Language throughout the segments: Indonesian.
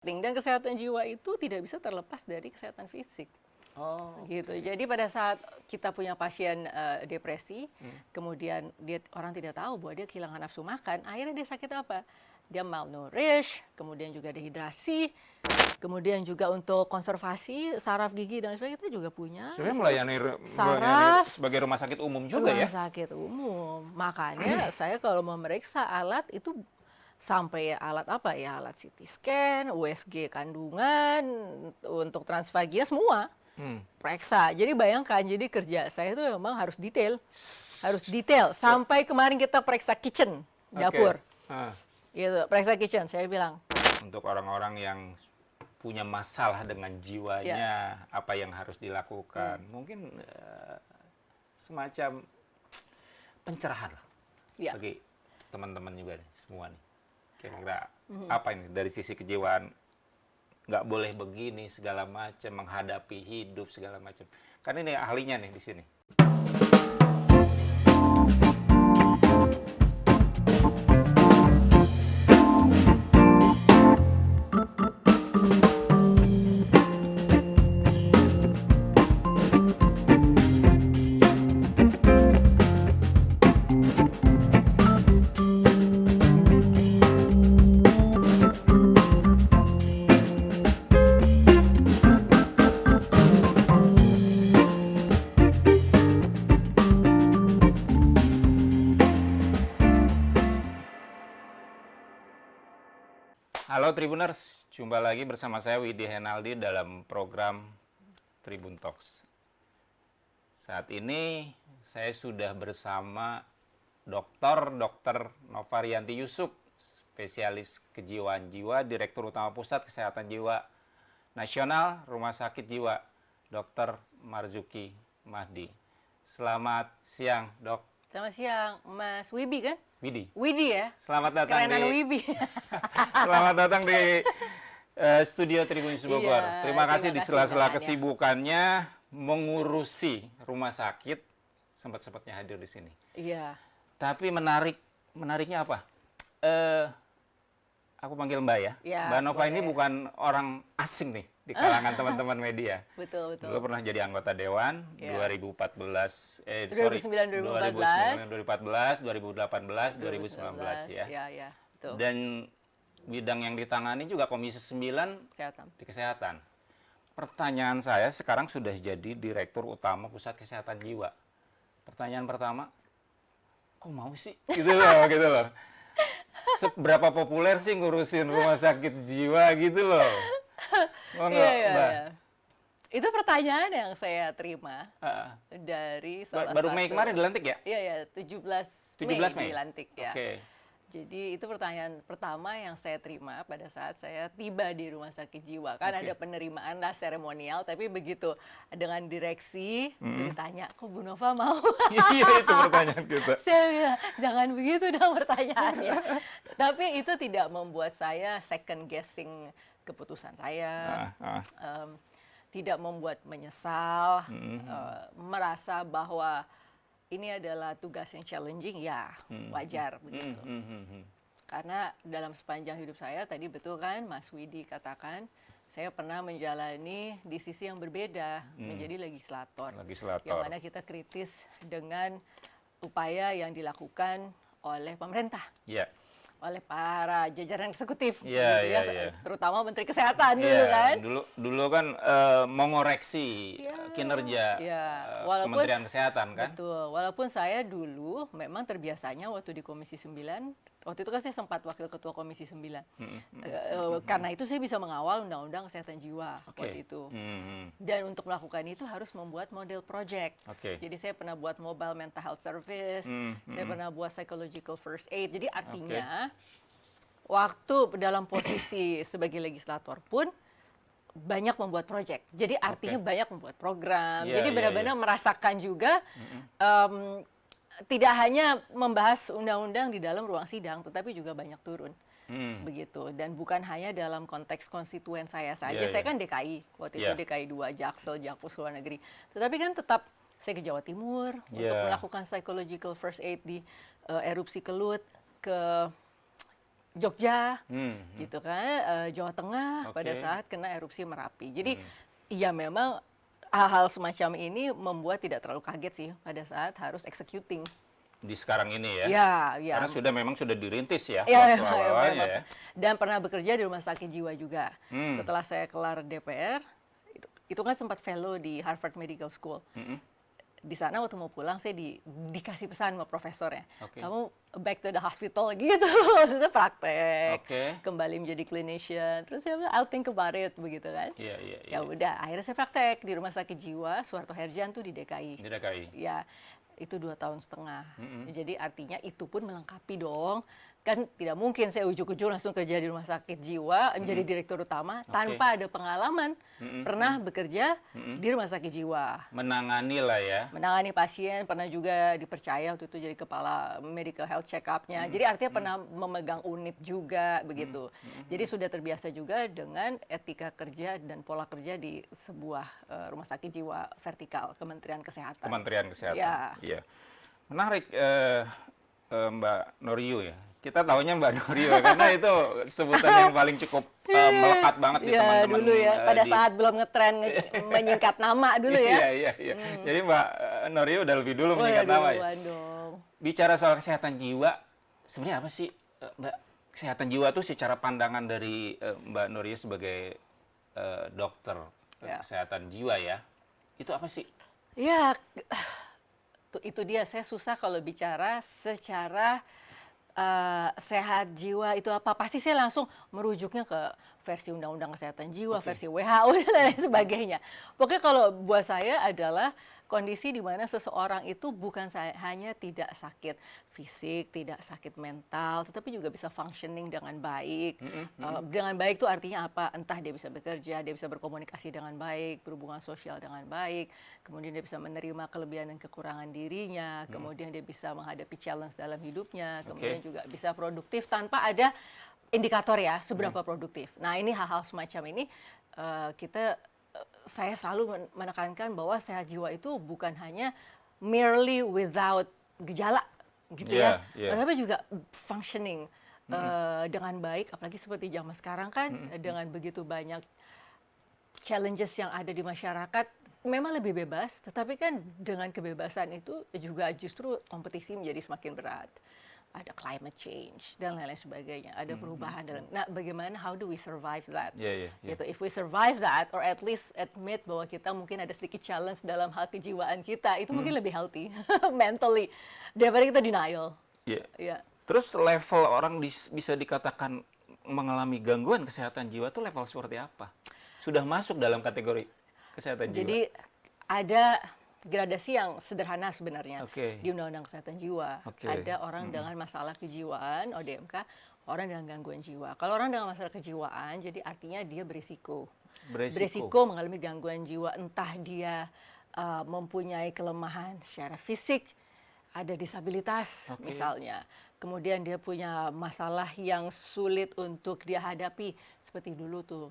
Dan kesehatan jiwa itu tidak bisa terlepas dari kesehatan fisik. Oh, Gitu. Jadi pada saat kita punya pasien depresi, kemudian orang tidak tahu bahwa dia kehilangan nafsu makan, akhirnya dia sakit apa? Dia malnourished, kemudian juga dehidrasi, kemudian juga untuk konservasi saraf gigi dan sebagainya kita juga punya. sebenarnya melayani Saraf sebagai rumah sakit umum juga ya? rumah sakit umum. Makanya saya kalau memeriksa alat itu sampai alat apa ya? Alat CT scan, USG kandungan, untuk transvagia semua. Periksa. Jadi bayangkan, jadi kerja saya itu memang harus detail. Sampai kemarin kita periksa kitchen, dapur. Gitu, periksa kitchen, saya bilang. Untuk orang-orang yang punya masalah dengan jiwanya, apa yang harus dilakukan, mungkin semacam pencerahan lah bagi teman-teman juga nih, semua nih. Kira-kira apa ini dari sisi kejiwaan? Nggak boleh begini segala macam, menghadapi hidup segala macam. Kan ini ahlinya nih di sini. Halo Tribuners, jumpa lagi bersama saya Widi Henaldi dalam program Tribun Talks. Saat ini saya sudah bersama Dr. Novarianti Yusuf, spesialis kejiwaan jiwa, Direktur Utama Pusat Kesehatan Jiwa Nasional Rumah Sakit Jiwa, Dr. Marzuki Mahdi. Selamat siang, Dok. Selamat siang, Mas Wibi kan? Widi ya? Selamat datang Kerenan Wibi. Selamat datang di studio Tribun News Bogor. Terima kasih di sela-sela kesibukannya mengurusi rumah sakit, sempat-sempatnya hadir di sini. Iya. Tapi menariknya apa? Aku panggil Mbak ya. Mbak Nova ini bukan orang asing nih di kalangan teman-teman media. Betul. Dulu pernah jadi anggota Dewan 2014, 2009, 2014, 2018, 2019 ya. Iya, betul. Dan bidang yang ditangani juga Komisi 9 di Kesehatan. Pertanyaan saya sekarang sudah jadi Direktur Utama Pusat Kesehatan Jiwa. Pertanyaan pertama, kok mau sih? Gitu loh. Seberapa populer sih ngurusin rumah sakit jiwa gitu loh? Iya. Itu pertanyaan yang saya terima dari salah baru satu. Mei kemarin dilantik ya? Iya, 17 Mei dilantik ya. Okay. Jadi itu pertanyaan pertama yang saya terima pada saat saya tiba di rumah sakit jiwa. Kan ada penerimaan lah seremonial, tapi begitu dengan direksi ditanya, kok Bu Nova mau? Iya, itu pertanyaan kita. Saya bilang, jangan begitu dong pertanyaannya. Tapi itu tidak membuat saya second guessing keputusan saya. Tidak membuat menyesal, merasa bahwa ini adalah tugas yang challenging, ya wajar begitu. Karena dalam sepanjang hidup saya, tadi betul kan Mas Widi katakan, saya pernah menjalani di sisi yang berbeda, menjadi legislator. Yang mana kita kritis dengan upaya yang dilakukan oleh pemerintah. Oleh para jajaran eksekutif, terutama Menteri Kesehatan dulu kan. Dulu kan mengoreksi kinerja Kementerian Kesehatan kan. Betul, walaupun saya dulu memang terbiasanya waktu di Komisi 9, waktu itu kan saya sempat wakil ketua Komisi 9. Karena itu saya bisa mengawal Undang-Undang Kesehatan Jiwa waktu itu. Dan untuk melakukan itu harus membuat model project. Jadi saya pernah buat mobile mental health service, saya pernah buat psychological first aid. Jadi artinya waktu dalam posisi sebagai legislator pun banyak membuat proyek. Jadi artinya banyak membuat program. Jadi benar-benar merasakan juga tidak hanya membahas undang-undang di dalam ruang sidang, tetapi juga banyak turun. Begitu. Dan bukan hanya dalam konteks konstituen saya saja. Saya kan DKI, waktu itu DKI 2, Jaksel, Jakpus luar negeri. Tetapi kan tetap saya ke Jawa Timur untuk melakukan psychological first aid di erupsi Kelut, ke Jogja, gitu kan, Jawa Tengah pada saat kena erupsi Merapi. Jadi ya memang hal-hal semacam ini membuat tidak terlalu kaget sih pada saat harus executing. Di sekarang ini ya? Ya. Karena memang sudah dirintis ya, ya, waktu awalnya ya. Dan pernah bekerja di rumah sakit jiwa juga. Setelah saya kelar DPR, itu kan sempat fellow di Harvard Medical School. Di sana waktu mau pulang saya dikasih pesan sama profesornya, kamu back to the hospital gitu, maksudnya praktek, kembali menjadi clinician. Terus saya bilang, I'll think about it, begitu kan. Ya udah, akhirnya saya praktek di rumah sakit jiwa Suharto Herdian tuh di DKI. Di DKI. Ya, itu 2 tahun setengah. Jadi artinya itu pun melengkapi dong. Kan tidak mungkin saya ujuk-ujuk langsung kerja di rumah sakit jiwa, menjadi direktur utama, tanpa ada pengalaman pernah bekerja di rumah sakit jiwa. Menangani lah ya. Menangani pasien, pernah juga dipercaya waktu itu jadi kepala medical health check-up-nya. Jadi artinya pernah memegang unit juga, begitu. Jadi sudah terbiasa juga dengan etika kerja dan pola kerja di sebuah rumah sakit jiwa vertikal, Kementerian Kesehatan. Kementerian Kesehatan, ya. Menarik, Mbak Noriyu ya. Kita tahunya Mbak Noriyu karena itu sebutan yang paling cukup melekat banget di teman-teman. Dulu ya, pada saat belum ngetren menyingkat nama dulu ya. Iya. Jadi Mbak Noriyu udah lebih dulu menyingkat nama ya. Bicara soal kesehatan jiwa, sebenarnya apa sih Mbak? Kesehatan jiwa tuh secara pandangan dari Mbak Noriyu sebagai dokter kesehatan jiwa ya, itu apa sih? Ya, itu dia, saya susah kalau bicara secara sehat jiwa itu apa. Pasti saya langsung merujuknya ke versi Undang-Undang Kesehatan Jiwa, versi WHO, dan lain sebagainya. Pokoknya kalau buat saya adalah kondisi di mana seseorang itu bukan hanya tidak sakit fisik, tidak sakit mental, tetapi juga bisa functioning dengan baik. Dengan baik itu artinya apa? Entah dia bisa bekerja, dia bisa berkomunikasi dengan baik, berhubungan sosial dengan baik, kemudian dia bisa menerima kelebihan dan kekurangan dirinya, kemudian dia bisa menghadapi challenge dalam hidupnya, kemudian juga bisa produktif tanpa ada indikator ya, seberapa produktif. Nah, ini hal-hal semacam ini saya selalu menekankan bahwa sehat jiwa itu bukan hanya merely without gejala gitu ya, tapi juga functioning dengan baik, apalagi seperti zaman sekarang kan dengan begitu banyak challenges yang ada di masyarakat, memang lebih bebas, tetapi kan dengan kebebasan itu juga justru kompetisi menjadi semakin berat. Ada climate change dan lain-lain sebagainya, ada perubahan dalam. Nah, bagaimana, how do we survive that? Gitu. If we survive that, or at least admit bahwa kita mungkin ada sedikit challenge dalam hal kejiwaan kita, itu mungkin lebih healthy mentally daripada kita denial. Terus level orang bisa dikatakan mengalami gangguan kesehatan jiwa itu level seperti apa? Sudah masuk dalam kategori kesehatan jiwa? Jadi ada gradasi yang sederhana sebenarnya di Undang-Undang Kesehatan Jiwa. Ada orang dengan masalah kejiwaan, ODMK, orang dengan gangguan jiwa. Kalau orang dengan masalah kejiwaan, jadi artinya dia berisiko mengalami gangguan jiwa, entah dia mempunyai kelemahan secara fisik, ada disabilitas misalnya, kemudian dia punya masalah yang sulit untuk dia hadapi, seperti dulu tuh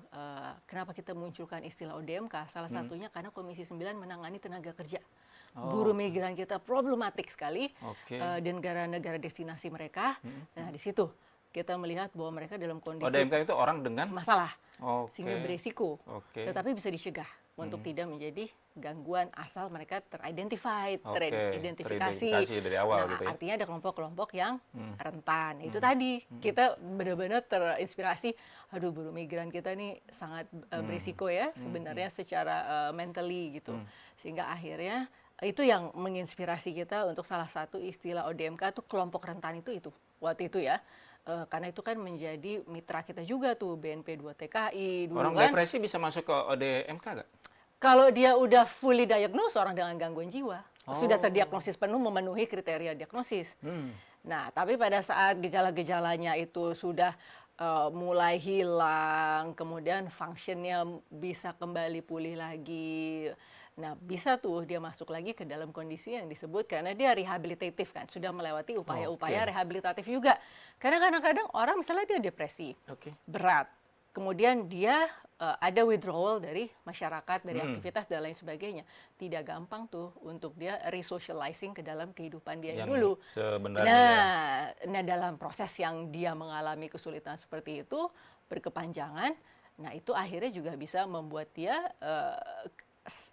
kenapa kita munculkan istilah ODMK, salah satunya karena Komisi 9 menangani tenaga kerja. Buruh migran kita problematik sekali di negara-negara destinasi mereka. Nah, di situ kita melihat bahwa mereka dalam kondisi ODMK itu orang dengan masalah, sehingga beresiko, tetapi bisa dicegah untuk tidak menjadi gangguan asal mereka teridentifikasi dari awal. Nah, gitu ya? Artinya ada kelompok-kelompok yang rentan. Itu tadi kita benar-benar terinspirasi. Aduh, buruh migran kita nih sangat berisiko ya sebenarnya secara mentally gitu. Sehingga akhirnya itu yang menginspirasi kita untuk salah satu istilah ODMK itu kelompok rentan itu waktu itu ya. Karena itu kan menjadi mitra kita juga tuh, BNP 2 TKI dulu. Orang kan depresi bisa masuk ke ODMK nggak? Kalau dia udah fully diagnose, orang dengan gangguan jiwa, sudah terdiagnosis penuh, memenuhi kriteria diagnosis. Nah, tapi pada saat gejala-gejalanya itu sudah mulai hilang, kemudian fungsinya bisa kembali pulih lagi. Nah, bisa tuh dia masuk lagi ke dalam kondisi yang disebut, karena dia rehabilitatif kan, sudah melewati upaya-upaya rehabilitatif juga. Karena kadang-kadang orang misalnya dia depresi berat, kemudian dia ada withdrawal dari masyarakat, dari aktivitas dan lain sebagainya. Tidak gampang tuh untuk dia resocializing ke dalam kehidupan dia yang dulu. Sebenarnya. Nah, dalam proses yang dia mengalami kesulitan seperti itu berkepanjangan, nah itu akhirnya juga bisa membuat dia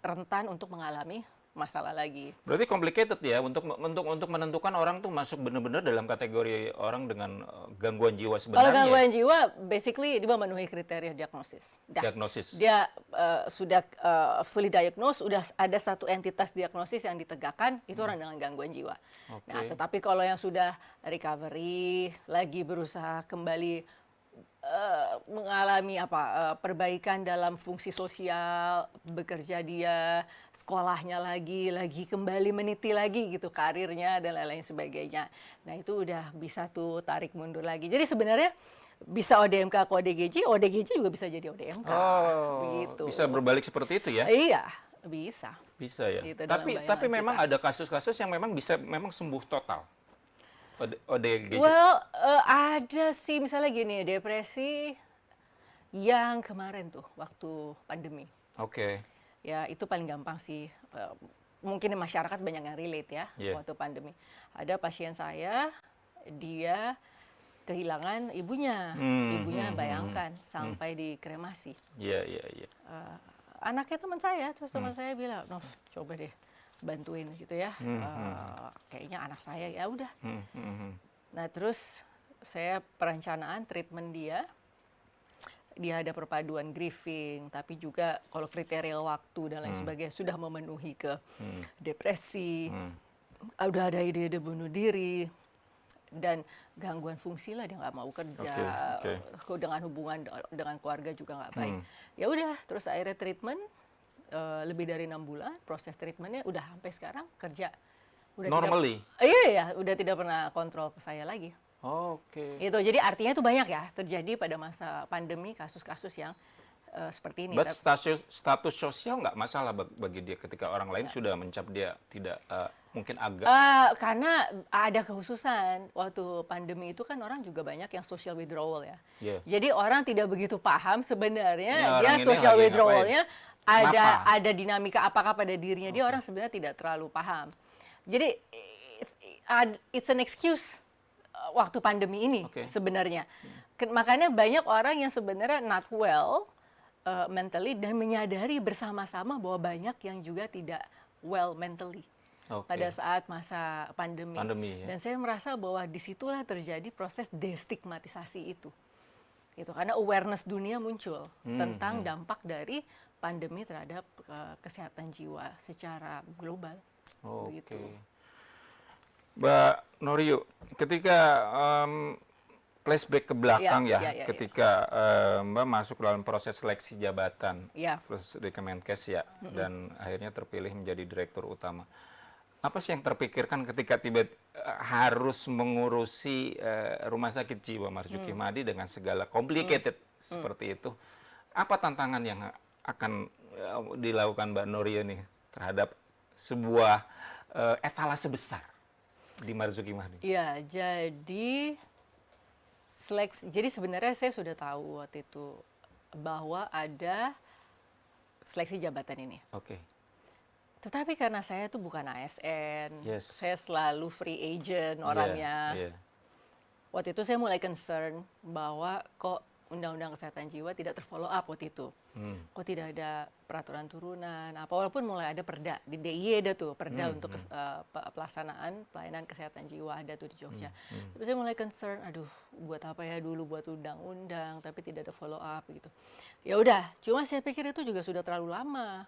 rentan untuk mengalami masalah lagi. Berarti complicated ya untuk menentukan orang tuh masuk benar-benar dalam kategori orang dengan gangguan jiwa sebenarnya. Kalau gangguan jiwa, basically dia memenuhi kriteria diagnosis. Diagnosis. Dia sudah fully diagnosed, sudah ada satu entitas diagnosis yang ditegakkan, itu orang dengan gangguan jiwa. Okay. Nah, tetapi kalau yang sudah recovery, lagi berusaha kembali mengalami perbaikan dalam fungsi sosial, bekerja dia, sekolahnya lagi kembali meniti lagi gitu karirnya dan lain-lain sebagainya. Nah, itu udah bisa tuh tarik mundur lagi. Jadi sebenarnya bisa ODMK ke ODGJ, ODGJ juga bisa jadi ODMK. Begitu. Bisa berbalik seperti itu ya? Iya, bisa. Bisa ya. Gitu, tapi memang ada kasus-kasus yang memang bisa sembuh total. ODGJ. Well, ada sih misalnya gini, depresi yang kemarin tuh waktu pandemi. Oke. Ya itu paling gampang sih. Mungkin masyarakat banyak yang relate ya waktu pandemi. Ada pasien saya, dia kehilangan ibunya. Ibunya bayangkan sampai dikremasi. Iya. Anaknya teman saya, terus teman saya bilang, "Nov, coba deh bantuin gitu ya, kayaknya anak saya ya udah." Nah terus saya perencanaan treatment dia ada perpaduan grieving, tapi juga kalau kriteria waktu dan lain sebagainya sudah memenuhi ke depresi, udah ada ide-ide bunuh diri dan gangguan fungsi lah, dia nggak mau kerja, dengan hubungan dengan keluarga juga nggak baik. Ya udah, terus akhirnya treatment. Lebih dari 6 bulan proses treatmentnya udah sampai sekarang kerja. Normally? Udah tidak pernah kontrol ke saya lagi. Oke. Itu jadi artinya itu banyak ya terjadi pada masa pandemi kasus-kasus yang seperti ini. But status sosial nggak masalah bagi dia ketika orang lain sudah mencap dia tidak mungkin agak. Karena ada kekhususan waktu pandemi itu kan orang juga banyak yang social withdrawal ya. Jadi orang tidak begitu paham sebenarnya dia social withdrawalnya ada dinamika apakah pada dirinya dia, orang sebenarnya tidak terlalu paham. Jadi it's an excuse waktu pandemi ini sebenarnya. Makanya banyak orang yang sebenarnya not well mentally dan menyadari bersama-sama bahwa banyak yang juga tidak well mentally pada saat masa pandemi. Dan saya merasa bahwa disitulah terjadi proses destigmatisasi itu. Karena awareness dunia muncul tentang dampak dari pandemi terhadap kesehatan jiwa secara global. Begitu. Mbak Norio, ketika flashback ke belakang ketika Mbak masuk dalam proses seleksi jabatan terus di Kemenkes dan akhirnya terpilih menjadi direktur utama. Apa sih yang terpikirkan ketika harus mengurusi Rumah Sakit Jiwa Marzuki Mahdi dengan segala complicated seperti itu? Apa tantangan yang akan dilakukan Mbak Norio nih terhadap sebuah etalase besar di Marzuki Mahdi? Iya, jadi sebenarnya saya sudah tahu waktu itu bahwa ada seleksi jabatan ini. Tetapi karena saya itu bukan ASN, saya selalu free agent orangnya. Waktu itu saya mulai concern bahwa kok Undang-Undang Kesehatan Jiwa tidak terfollow up waktu itu. Kok tidak ada peraturan turunan, walaupun mulai ada perda, di DIY ada tuh perda untuk pelaksanaan pelayanan kesehatan jiwa ada tuh di Jogja. Tapi saya mulai concern, aduh buat apa ya dulu buat undang-undang tapi tidak ada follow up gitu. Ya udah, cuma saya pikir itu juga sudah terlalu lama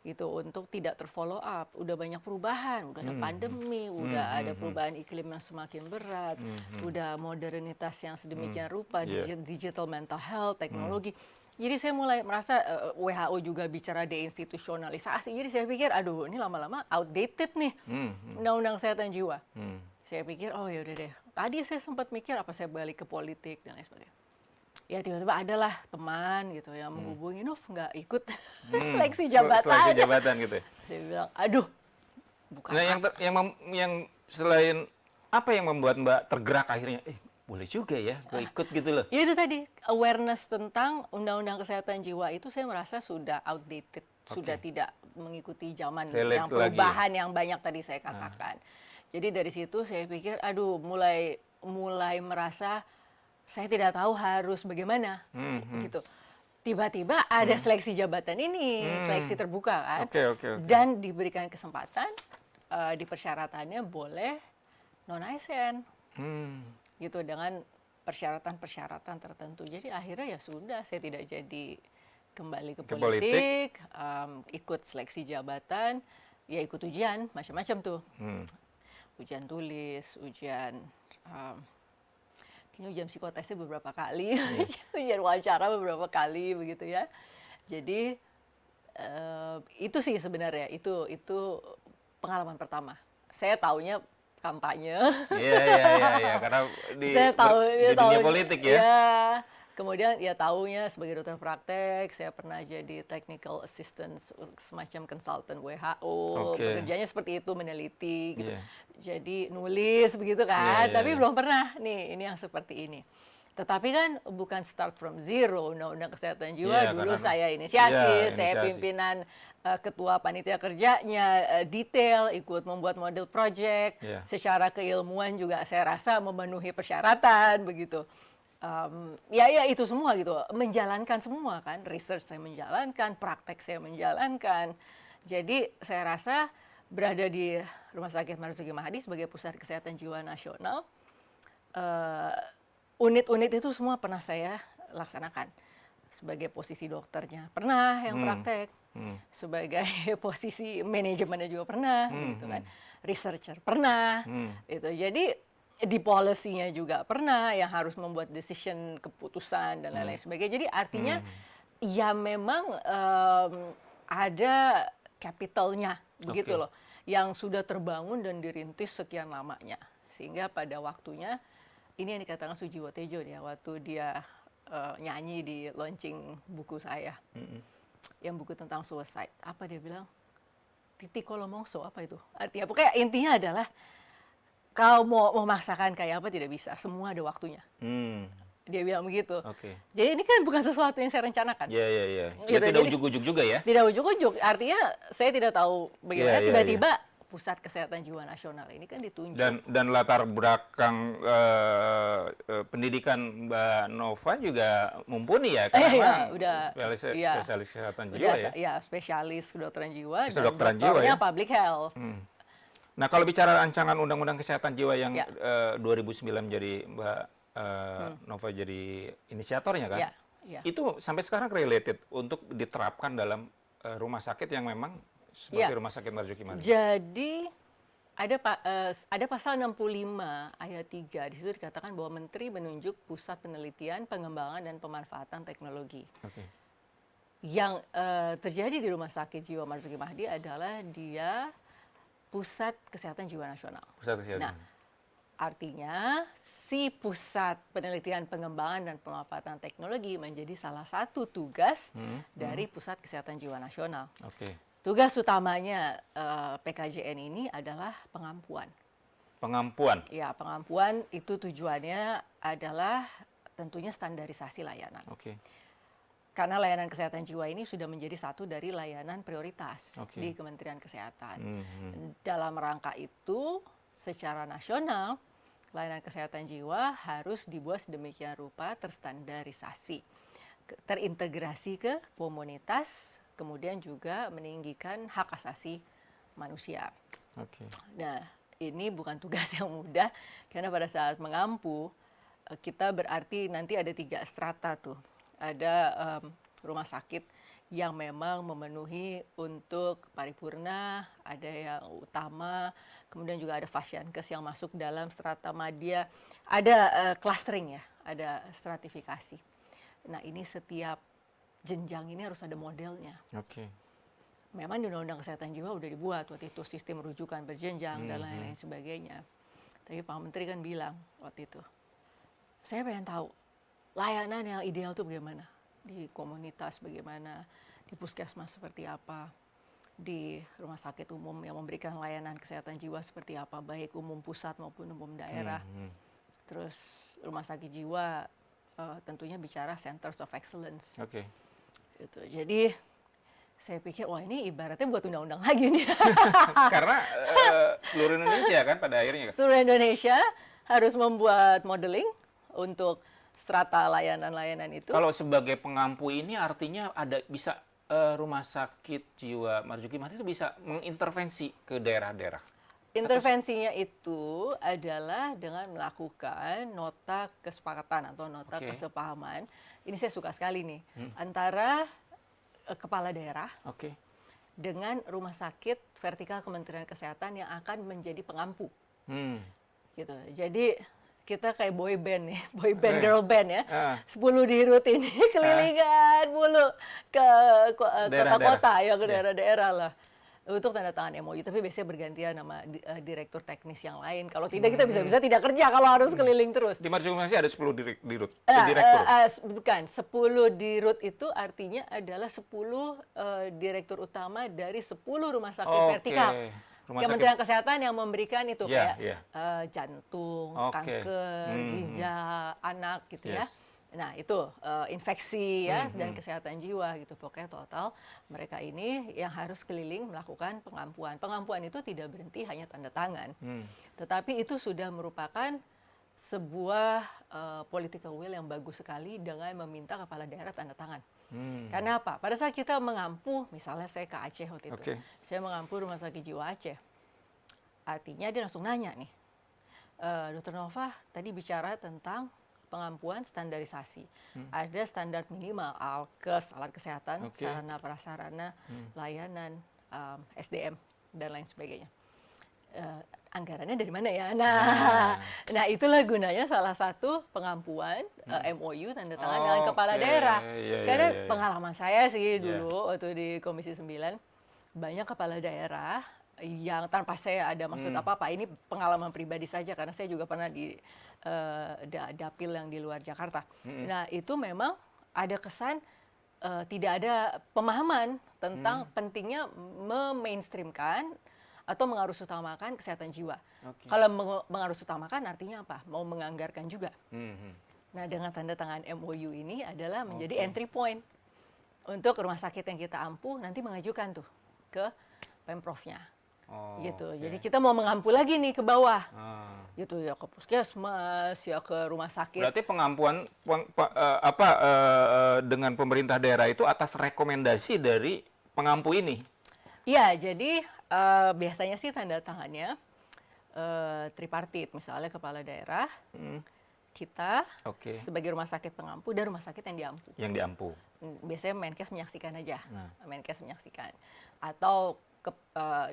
gitu untuk tidak terfollow up. Udah banyak perubahan, udah ada pandemi, udah ada perubahan iklim yang semakin berat, udah modernitas yang sedemikian rupa, digital mental health, teknologi. Jadi saya mulai merasa WHO juga bicara deinstitusionalisasi. Jadi saya pikir, aduh ini lama-lama outdated nih Undang-Undang Kesehatan Jiwa. Saya pikir, oh ya udah deh. Tadi saya sempat mikir apa saya balik ke politik dan lain sebagainya. Ya tiba-tiba adalah teman gitu yang menghubungi, Nov nggak ikut seleksi jabatan. Seleksi jabatan gitu. Saya bilang, aduh, bukan. Nah yang selain apa yang membuat Mbak tergerak akhirnya, boleh juga ya, gue ikut gitu loh. Ya itu tadi, awareness tentang Undang-Undang Kesehatan Jiwa itu saya merasa sudah outdated, sudah tidak mengikuti zaman Relate yang lagi perubahan yang banyak tadi saya katakan. Jadi dari situ saya pikir, aduh, mulai merasa saya tidak tahu harus bagaimana, gitu. Tiba-tiba ada seleksi jabatan ini, seleksi terbuka kan, Oke. dan diberikan kesempatan, di persyaratannya boleh non-ASN. Gitu, dengan persyaratan-persyaratan tertentu. Jadi akhirnya ya sudah, saya tidak jadi kembali ke politik, ikut seleksi jabatan, ya ikut ujian, macam-macam tuh. Ujian tulis, ujian kayaknya ujian psikotesnya beberapa kali, ujian wawancara beberapa kali begitu ya. Jadi itu sih sebenarnya, itu pengalaman pertama. Saya taunya kampanye. Iya, karena di dunia politik ya. Ya, kemudian ya taunya sebagai dokter praktek, saya pernah jadi technical assistant, semacam konsultan WHO, bekerjanya seperti itu, meneliti gitu. Jadi nulis begitu kan, tapi belum pernah nih, ini yang seperti ini. Tetapi kan bukan start from zero, Undang-Undang Kesehatan Jiwa dulu saya inisiasi, saya pimpinan ketua panitia kerjanya, detail, ikut membuat model project, secara keilmuan juga saya rasa memenuhi persyaratan begitu. Ya itu semua gitu, menjalankan semua kan, research saya menjalankan, praktek saya menjalankan. Jadi saya rasa berada di Rumah Sakit Marzuki Mahdi sebagai Pusat Kesehatan Jiwa Nasional, unit-unit itu semua pernah saya laksanakan. Sebagai posisi dokternya pernah yang praktek, sebagai posisi manajemennya juga pernah, gitu kan. Researcher pernah, itu. Jadi di policy-nya juga pernah, yang harus membuat decision, keputusan dan lain-lain sebagainya. Jadi artinya ya memang ada capitalnya, begitu loh, yang sudah terbangun dan dirintis sekian lamanya, sehingga pada waktunya ini yang dikatakan Sujiwo Tejo ya, waktu dia nyanyi di launching buku saya, yang buku tentang suicide. Apa dia bilang? Titik kolomongso, apa itu? Artinya, pokoknya intinya adalah kau mau memaksakan kayak apa tidak bisa, semua ada waktunya. Dia bilang begitu. Jadi ini kan bukan sesuatu yang saya rencanakan. Iya. Gitu, tidak ujuk-ujuk juga ya? Tidak ujuk-ujuk, artinya saya tidak tahu bagaimana tiba-tiba Pusat Kesehatan Jiwa Nasional ini kan ditunjuk. Dan latar belakang pendidikan Mbak Nova juga mumpuni ya, karena spesialis kesehatan jiwa ya? Ya, spesialis kedokteran jiwa dan kedokteran doktornya jiwa, ya? public health. Nah, kalau bicara rancangan Undang-Undang Kesehatan Jiwa yang 2009 jadi Mbak Nova jadi inisiatornya kan? Itu sampai sekarang related untuk diterapkan dalam rumah sakit yang memang seperti Rumah Sakit Marzuki Mahdi. Jadi ada pasal 65 ayat 3, di situ dikatakan bahwa Menteri menunjuk pusat penelitian, pengembangan dan pemanfaatan teknologi. Yang terjadi di Rumah Sakit Jiwa Marzuki Mahdi adalah dia Pusat Kesehatan Jiwa Nasional. Nah, artinya si Pusat Penelitian, Pengembangan dan Pemanfaatan Teknologi menjadi salah satu tugas dari Pusat Kesehatan Jiwa Nasional. Tugas utamanya PKJN ini adalah pengampuan. Pengampuan? Ya, pengampuan itu tujuannya adalah tentunya standarisasi layanan. Karena layanan kesehatan jiwa ini sudah menjadi satu dari layanan prioritas di Kementerian Kesehatan. Dalam rangka itu, secara nasional, layanan kesehatan jiwa harus dibuat sedemikian rupa terstandarisasi, terintegrasi ke komunitas, kemudian juga meninggikan hak asasi manusia. Nah, ini bukan tugas yang mudah, karena pada saat mengampu, kita berarti nanti ada 3 strata tuh. Ada rumah sakit yang memang memenuhi untuk paripurna, ada yang utama, kemudian juga ada fashiankes yang masuk dalam strata madya, ada clustering ya, ada stratifikasi. Nah, ini setiap jenjang ini harus ada modelnya. Memang di Undang-Undang Kesehatan Jiwa udah dibuat waktu itu sistem rujukan berjenjang dan lain-lain sebagainya. Tapi Pak Menteri kan bilang waktu itu, saya pengen tahu layanan yang ideal itu bagaimana? Di komunitas bagaimana? Di puskesmas seperti apa? Di rumah sakit umum yang memberikan layanan kesehatan jiwa seperti apa? Baik umum pusat maupun umum daerah. Terus rumah sakit jiwa tentunya bicara Centers of Excellence. Oke. Gitu. Jadi saya pikir wah ini ibaratnya buat undang-undang lagi nih. Karena seluruh Indonesia kan pada akhirnya. Seluruh Indonesia harus membuat modeling untuk strata layanan-layanan itu. Kalau sebagai pengampu ini artinya bisa rumah sakit jiwa Marzuki Mahdi itu bisa mengintervensi ke daerah-daerah. Intervensinya itu adalah dengan melakukan nota kesepakatan atau nota kesepahaman. Ini saya suka sekali nih antara kepala daerah dengan rumah sakit vertikal Kementerian Kesehatan yang akan menjadi pengampu. Gitu. Jadi kita kayak boy band nih, boy band, girl band ya. 10 di Rut ini kelilingan mulu ke kota-kota ya, ke daerah-daerah lah. Untuk tanda tangan MOU, tapi biasanya bergantian sama direktur teknis yang lain. Kalau tidak kita bisa-bisa tidak kerja kalau harus keliling terus. Di Marzuki Mahdi ada 10 di Rut. Direktur. Bukan, 10 di Rut itu artinya adalah 10 direktur utama dari 10 rumah sakit vertikal. Kementerian Kesehatan yang memberikan itu jantung, kanker, ginjal, anak gitu ya. Nah itu infeksi ya dan kesehatan jiwa gitu. Pokoknya total mereka ini yang harus keliling melakukan pengampuan. Pengampuan itu tidak berhenti hanya tanda tangan, tetapi itu sudah merupakan sebuah political will yang bagus sekali dengan meminta kepala daerah tanda tangan. Karena apa? Pada saat kita mengampu, misalnya saya ke Aceh waktu itu, saya mengampu rumah sakit jiwa Aceh. Artinya dia langsung nanya nih, Dr. Nova tadi bicara tentang pengampuan standarisasi. Ada standar minimal, ALKES, alat kesehatan, sarana prasarana, layanan, SDM, dan lain sebagainya. Anggarannya dari mana ya? Nah itulah gunanya salah satu pengampuan MOU tanda tangan dengan kepala daerah. Karena pengalaman saya sih dulu waktu di Komisi 9, banyak kepala daerah yang tanpa saya ada maksud apa-apa, ini pengalaman pribadi saja karena saya juga pernah di dapil yang di luar Jakarta. Nah itu memang ada kesan tidak ada pemahaman tentang pentingnya memainstreamkan atau mengarusutamakan kesehatan jiwa. Kalau mengarusutamakan artinya apa? Mau menganggarkan juga. Nah dengan tanda tangan MOU ini adalah menjadi entry point untuk rumah sakit yang kita ampuh nanti mengajukan tuh ke Pemprovnya. Gitu. Jadi kita mau mengampu lagi nih ke bawah. Gitu ya, ke puskesmas, ya ke rumah sakit. Berarti pengampuan dengan pemerintah daerah itu atas rekomendasi dari pengampu ini. Iya, jadi biasanya sih tanda tangannya tripartit, misalnya kepala daerah, kita sebagai rumah sakit pengampu dan rumah sakit yang diampu. Yang diampu. Biasanya Menkes menyaksikan aja, Menkes menyaksikan, atau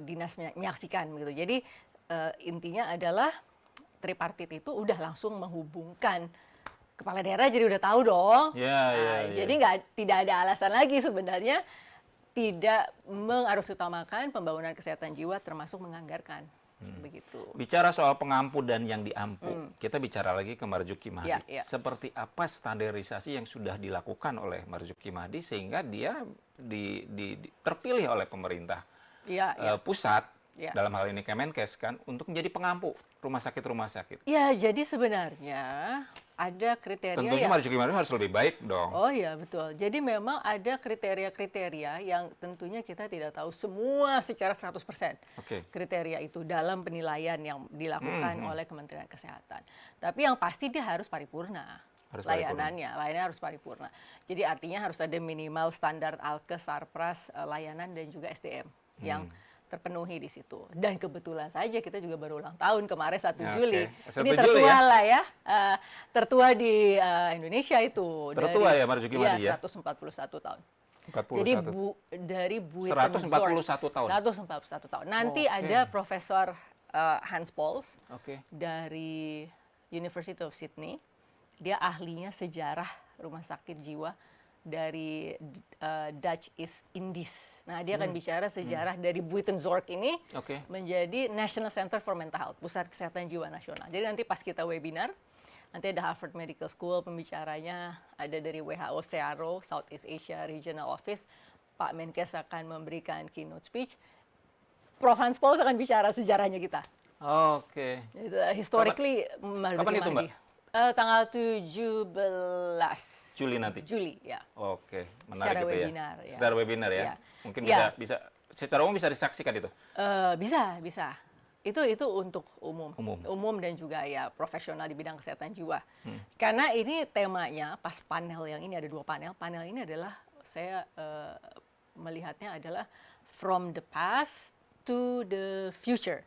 dinas menyaksikan begitu. Jadi intinya adalah tripartit itu udah langsung menghubungkan kepala daerah, jadi udah tahu dong. Jadi tidak ada alasan lagi sebenarnya tidak mengarusutamakan pembangunan kesehatan jiwa termasuk menganggarkan. Begitu. Bicara soal pengampu dan yang diampu, kita bicara lagi ke Marzuki Mahdi. Seperti apa standarisasi yang sudah dilakukan oleh Marzuki Mahdi sehingga dia terpilih oleh pemerintah pusat, dalam hal ini Kemenkes kan, untuk menjadi pengampu rumah sakit. Ya, jadi sebenarnya ada kriteria. Tentunya Marzuki Mahdi harus lebih baik dong. Oh iya, betul. Jadi memang ada kriteria-kriteria yang tentunya kita tidak tahu semua secara 100%. Kriteria itu dalam penilaian yang dilakukan oleh Kementerian Kesehatan. Tapi yang pasti dia harus paripurna. Layanannya harus paripurna. Jadi artinya harus ada minimal standar ALKES, SARPRAS, layanan dan juga SDM yang terpenuhi di situ. Dan kebetulan saja kita juga baru ulang tahun kemarin 1 Juli. Ini tertua lah ya. Tertua di Indonesia itu. Tertua ya Marzuki Mahdi ya? 141 tahun. 41. Jadi dari Buitenzorg. 141 tahun. 141 tahun. Nanti ada Profesor Hans Pols dari University of Sydney. Dia ahlinya sejarah rumah sakit jiwa dari Dutch East Indies. Nah, dia akan bicara sejarah dari Buitenzorg ini menjadi National Center for Mental Health, Pusat Kesehatan Jiwa Nasional. Jadi nanti pas kita webinar, nanti ada Harvard Medical School pembicaranya, ada dari WHO SEARO, Southeast Asia Regional Office, Pak Menkes akan memberikan keynote speech, Prof. Hans Pols akan bicara sejarahnya kita. Historically, Marzuki Mahdi. Tanggal 17 Juli nanti. Juli, ya. Oke, menarik Secara itu webinar, ya. ya. Secara webinar ya. Ya. Mungkin Ya. bisa secara umum bisa disaksikan itu. Bisa. Itu untuk umum dan juga ya profesional di bidang kesehatan jiwa. Karena ini temanya pas panel yang ini ada 2 panel. Panel ini adalah saya melihatnya adalah from the past to the future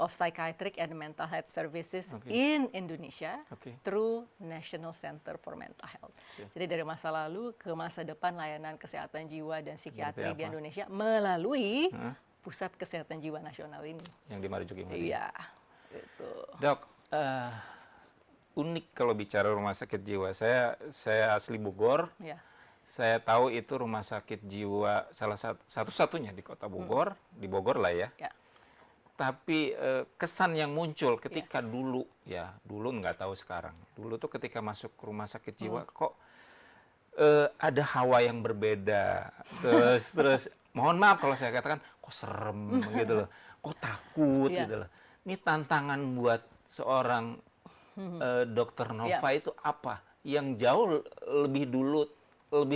of psychiatric and mental health services in Indonesia through National Center for Mental Health. Jadi dari masa lalu ke masa depan layanan kesehatan jiwa dan psikiatri di Indonesia melalui Pusat Kesehatan Jiwa Nasional ini. Yang di Marzuki Mahdi. Iya, itu. Dok, unik kalau bicara rumah sakit jiwa. Saya asli Bogor. Ya. Saya tahu itu rumah sakit jiwa salah satu-satunya di Kota Bogor, di Bogor lah ya. Ya. Tapi kesan yang muncul ketika dulu nggak tahu sekarang. Dulu tuh ketika masuk ke rumah sakit jiwa kok ada hawa yang berbeda. Terus mohon maaf kalau saya katakan kok serem gitu loh, kok takut gitu loh. Ini tantangan buat seorang Dokter Nova itu apa? Yang jauh lebih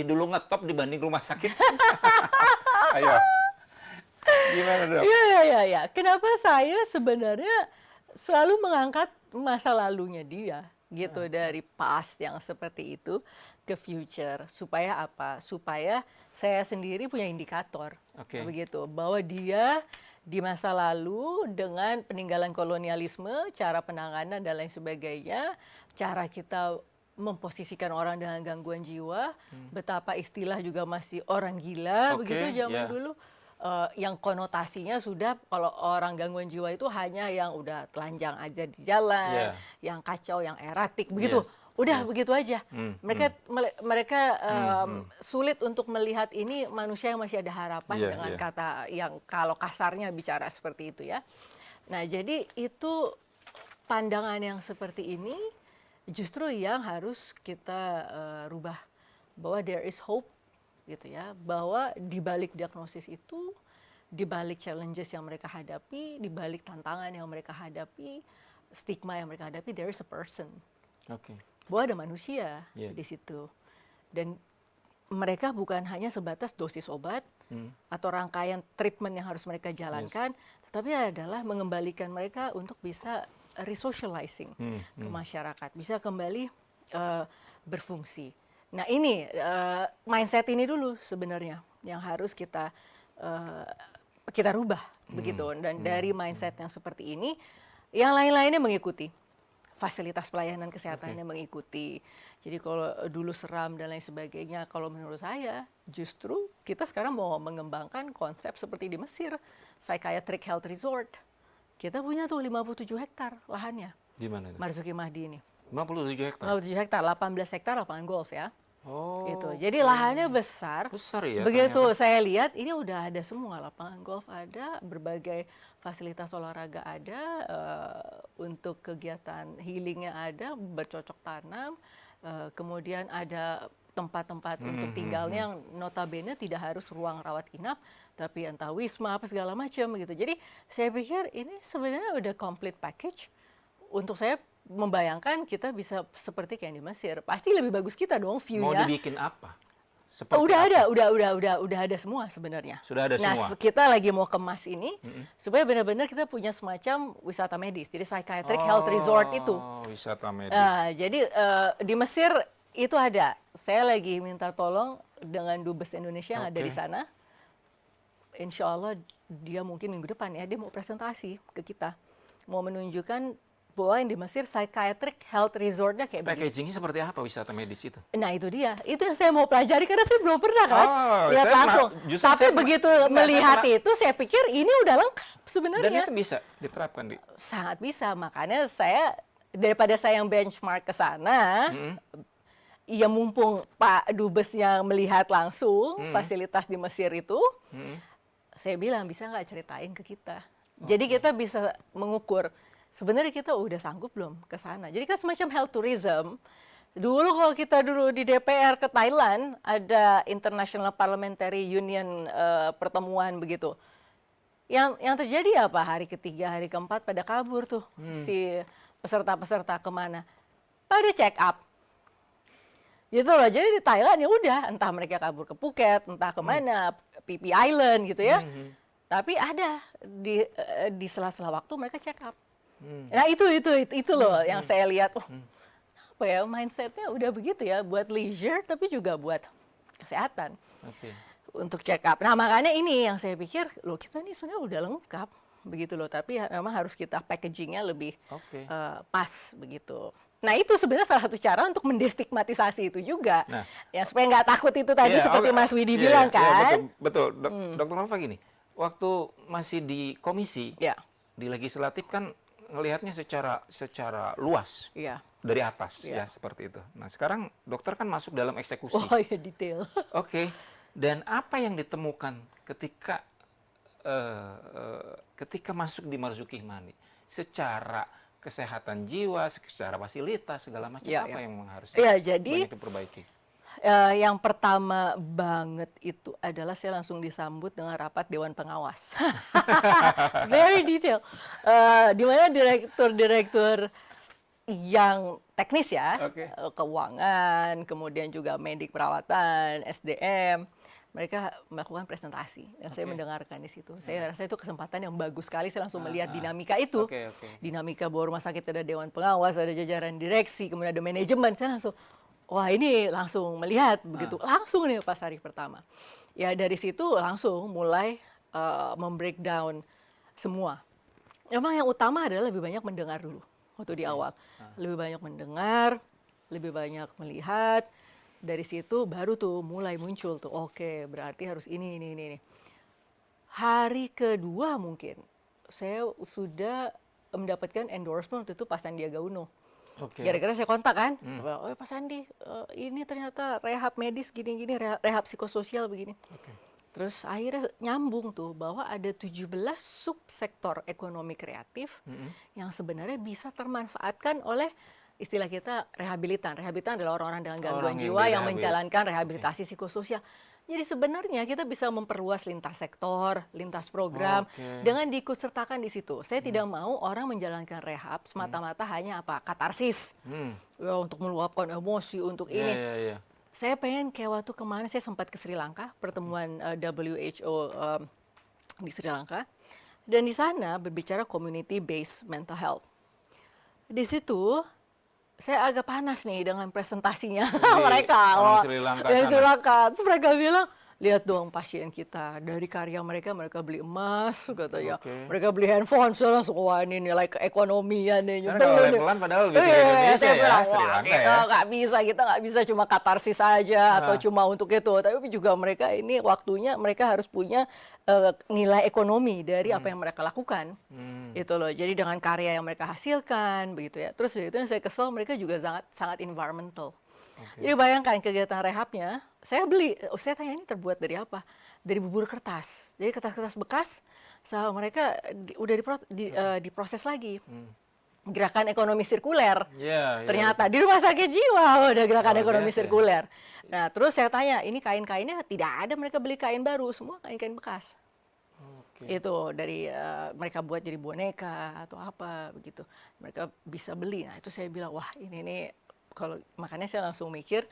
dulu ngetop dibanding rumah sakit. Ayo, gimana Dok? Iya. Kenapa saya sebenarnya selalu mengangkat masa lalunya dia gitu dari past yang seperti itu ke future supaya apa? Supaya saya sendiri punya indikator begitu bahwa dia di masa lalu dengan peninggalan kolonialisme, cara penanganan dan lain sebagainya, cara kita memposisikan orang dengan gangguan jiwa, betapa istilah juga masih orang gila begitu zaman dulu. Yang konotasinya sudah kalau orang gangguan jiwa itu hanya yang udah telanjang aja di jalan, yang kacau, yang eratik begitu. Udah begitu aja. Mereka sulit untuk melihat ini manusia yang masih ada harapan dengan kata yang kalau kasarnya bicara seperti itu ya. Nah, jadi itu pandangan yang seperti ini justru yang harus kita rubah, bahwa there is hope gitu ya, bahwa di balik diagnosis itu, di balik challenges yang mereka hadapi, di balik tantangan yang mereka hadapi, stigma yang mereka hadapi, there is a person. Bahwa ada manusia di situ. Dan mereka bukan hanya sebatas dosis obat atau rangkaian treatment yang harus mereka jalankan, tetapi adalah mengembalikan mereka untuk bisa resocializing ke masyarakat, bisa kembali berfungsi. Nah ini mindset ini dulu sebenarnya yang harus kita rubah begitu, dan dari mindset yang seperti ini, yang lain-lainnya mengikuti, fasilitas pelayanan kesehatannya mengikuti. Jadi kalau dulu seram dan lain sebagainya, kalau menurut saya justru kita sekarang mau mengembangkan konsep seperti di Mesir, Psychiatric Health Resort. Kita punya tuh 57 hektar lahannya. Di mana itu? Marzuki Mahdi ini. 57 hektar? 57 hektar, 18 hektar lapangan golf ya. Gitu. Jadi lahannya besar. Besar ya. Begitu ternyata. saya lihat ini udah ada semua, lapangan golf ada, berbagai fasilitas olahraga ada, untuk kegiatan healingnya ada, bercocok tanam, kemudian ada tempat-tempat untuk tinggalnya yang notabene tidak harus ruang rawat inap, tapi entah wisma apa segala macam gitu. Jadi saya pikir ini sebenarnya udah complete package untuk saya membayangkan kita bisa seperti kayak di Mesir. Pasti lebih bagus kita dong view-nya. Mau dibikin apa? Udah ada semua sebenarnya. Sudah ada semua. Nah, kita lagi mau kemas ini supaya benar-benar kita punya semacam wisata medis. Jadi psychiatric health resort itu. Wisata medis. Jadi di Mesir itu ada. Saya lagi minta tolong dengan Dubes Indonesia yang ada di sana. Insya Allah dia mungkin minggu depan ya, dia mau presentasi ke kita. Mau menunjukkan bahwa yang di Mesir psychiatric health resortnya kayak begini. Packagingnya seperti apa wisata medis itu? Nah itu dia, itu yang saya mau pelajari karena saya belum pernah kan lihat langsung. Tapi begitu melihat itu saya pikir ini udah lengkap sebenarnya. Dan itu bisa diterapkan di? Sangat bisa, makanya saya daripada saya yang benchmark ke sana, ya mumpung Pak Dubes yang melihat langsung fasilitas di Mesir itu, saya bilang bisa nggak ceritain ke kita. Jadi kita bisa mengukur. Sebenarnya kita udah sanggup belum ke sana. Jadi kan semacam health tourism. Dulu kalau kita dulu di DPR ke Thailand, ada International Parliamentary Union pertemuan begitu. Yang terjadi apa? Hari ketiga, hari keempat pada kabur tuh si peserta-peserta kemana. pada check up. Gitu loh, jadi di Thailand ya udah, entah mereka kabur ke Phuket, entah kemana, Phi Phi Island gitu ya. Tapi ada di sela-sela waktu mereka check up. Nah itu loh yang saya lihat, apa ya, mindsetnya udah begitu ya, buat leisure tapi juga buat kesehatan. Untuk check up. Nah makanya ini yang saya pikir, loh kita ini sebenarnya udah lengkap begitu loh, tapi memang harus kita packagingnya lebih pas begitu. Nah itu sebenarnya salah satu cara untuk mendestigmatisasi itu juga, ya supaya nggak takut itu tadi seperti Mas Widi bilang kan. Betul. Dokter Nova gini, waktu masih di komisi, di legislatif kan ngelihatnya secara luas, dari atas ya seperti itu. Nah sekarang dokter kan masuk dalam eksekusi. Oh ya detail. Dan apa yang ditemukan ketika masuk di Marzuki Hikmani secara kesehatan jiwa, secara fasilitas segala macam, apa yang harus banyak diperbaiki? Yang pertama banget itu adalah saya langsung disambut dengan rapat Dewan Pengawas. Very detail. Di mana direktur-direktur yang teknis ya, keuangan, kemudian juga medik perawatan, SDM, mereka melakukan presentasi dan saya mendengarkan di situ. Saya rasa itu kesempatan yang bagus sekali, saya langsung melihat dinamika itu. Dinamika bahwa rumah sakit ada dewan pengawas, ada jajaran direksi, kemudian ada manajemen. Saya langsung, wah ini langsung melihat begitu. Langsung nih pas hari pertama. Ya dari situ langsung mulai membreakdown semua. Memang yang utama adalah lebih banyak mendengar dulu waktu di awal. Lebih banyak mendengar, lebih banyak melihat. Dari situ baru tuh mulai muncul tuh, oke, berarti harus ini. Hari kedua mungkin saya sudah mendapatkan endorsement waktu itu Pak Sandiaga Uno. Gara-gara saya kontak kan, oh Pak Sandi, ini ternyata rehab medis gini-gini, rehab psikososial begini. Terus akhirnya nyambung tuh bahwa ada 17 subsektor ekonomi kreatif yang sebenarnya bisa termanfaatkan oleh istilah kita rehabilitan. Rehabilitan adalah orang-orang dengan gangguan jiwa yang menjalankan rehabilitasi psikososial. Jadi sebenarnya kita bisa memperluas lintas sektor, lintas program dengan diikutsertakan di situ. Saya tidak mau orang menjalankan rehab semata-mata hanya apa? Katarsis. Ya, untuk meluapkan emosi, untuk ini. Saya pengen kayak waktu kemarin saya sempat ke Sri Lanka, pertemuan WHO di Sri Lanka. Dan di sana berbicara community based mental health. Di situ saya agak panas nih dengan presentasinya mereka. Dari Sri Lanka. Terus mereka bilang, lihat dong pasien kita, dari karya mereka beli emas, katanya. Mereka beli handphone, saya langsung, wah ini nilai keekonomian nih. Pelan padahal lebih tinggi Indonesia ya, Sri Lanka ya. Kita nggak bisa cuma katarsis saja atau cuma untuk itu. Tapi juga mereka ini waktunya mereka harus punya nilai ekonomi dari apa yang mereka lakukan. Itu loh. Jadi dengan karya yang mereka hasilkan, begitu ya. Terus itu yang saya kesel, mereka juga sangat environmental. Jadi bayangkan kegiatan rehabnya, saya beli, saya tanya ini terbuat dari apa? Dari bubur kertas. Jadi kertas-kertas bekas, sama mereka udah diproses lagi. Gerakan ekonomi sirkuler. Ternyata di rumah sakit jiwa udah gerakan ekonomi sirkuler. Nah terus saya tanya, ini kain-kainnya tidak ada mereka beli kain baru, semua kain-kain bekas. Itu dari mereka buat jadi boneka atau apa begitu. Mereka bisa beli. Nah itu saya bilang, wah ini kalau makanya saya langsung mikir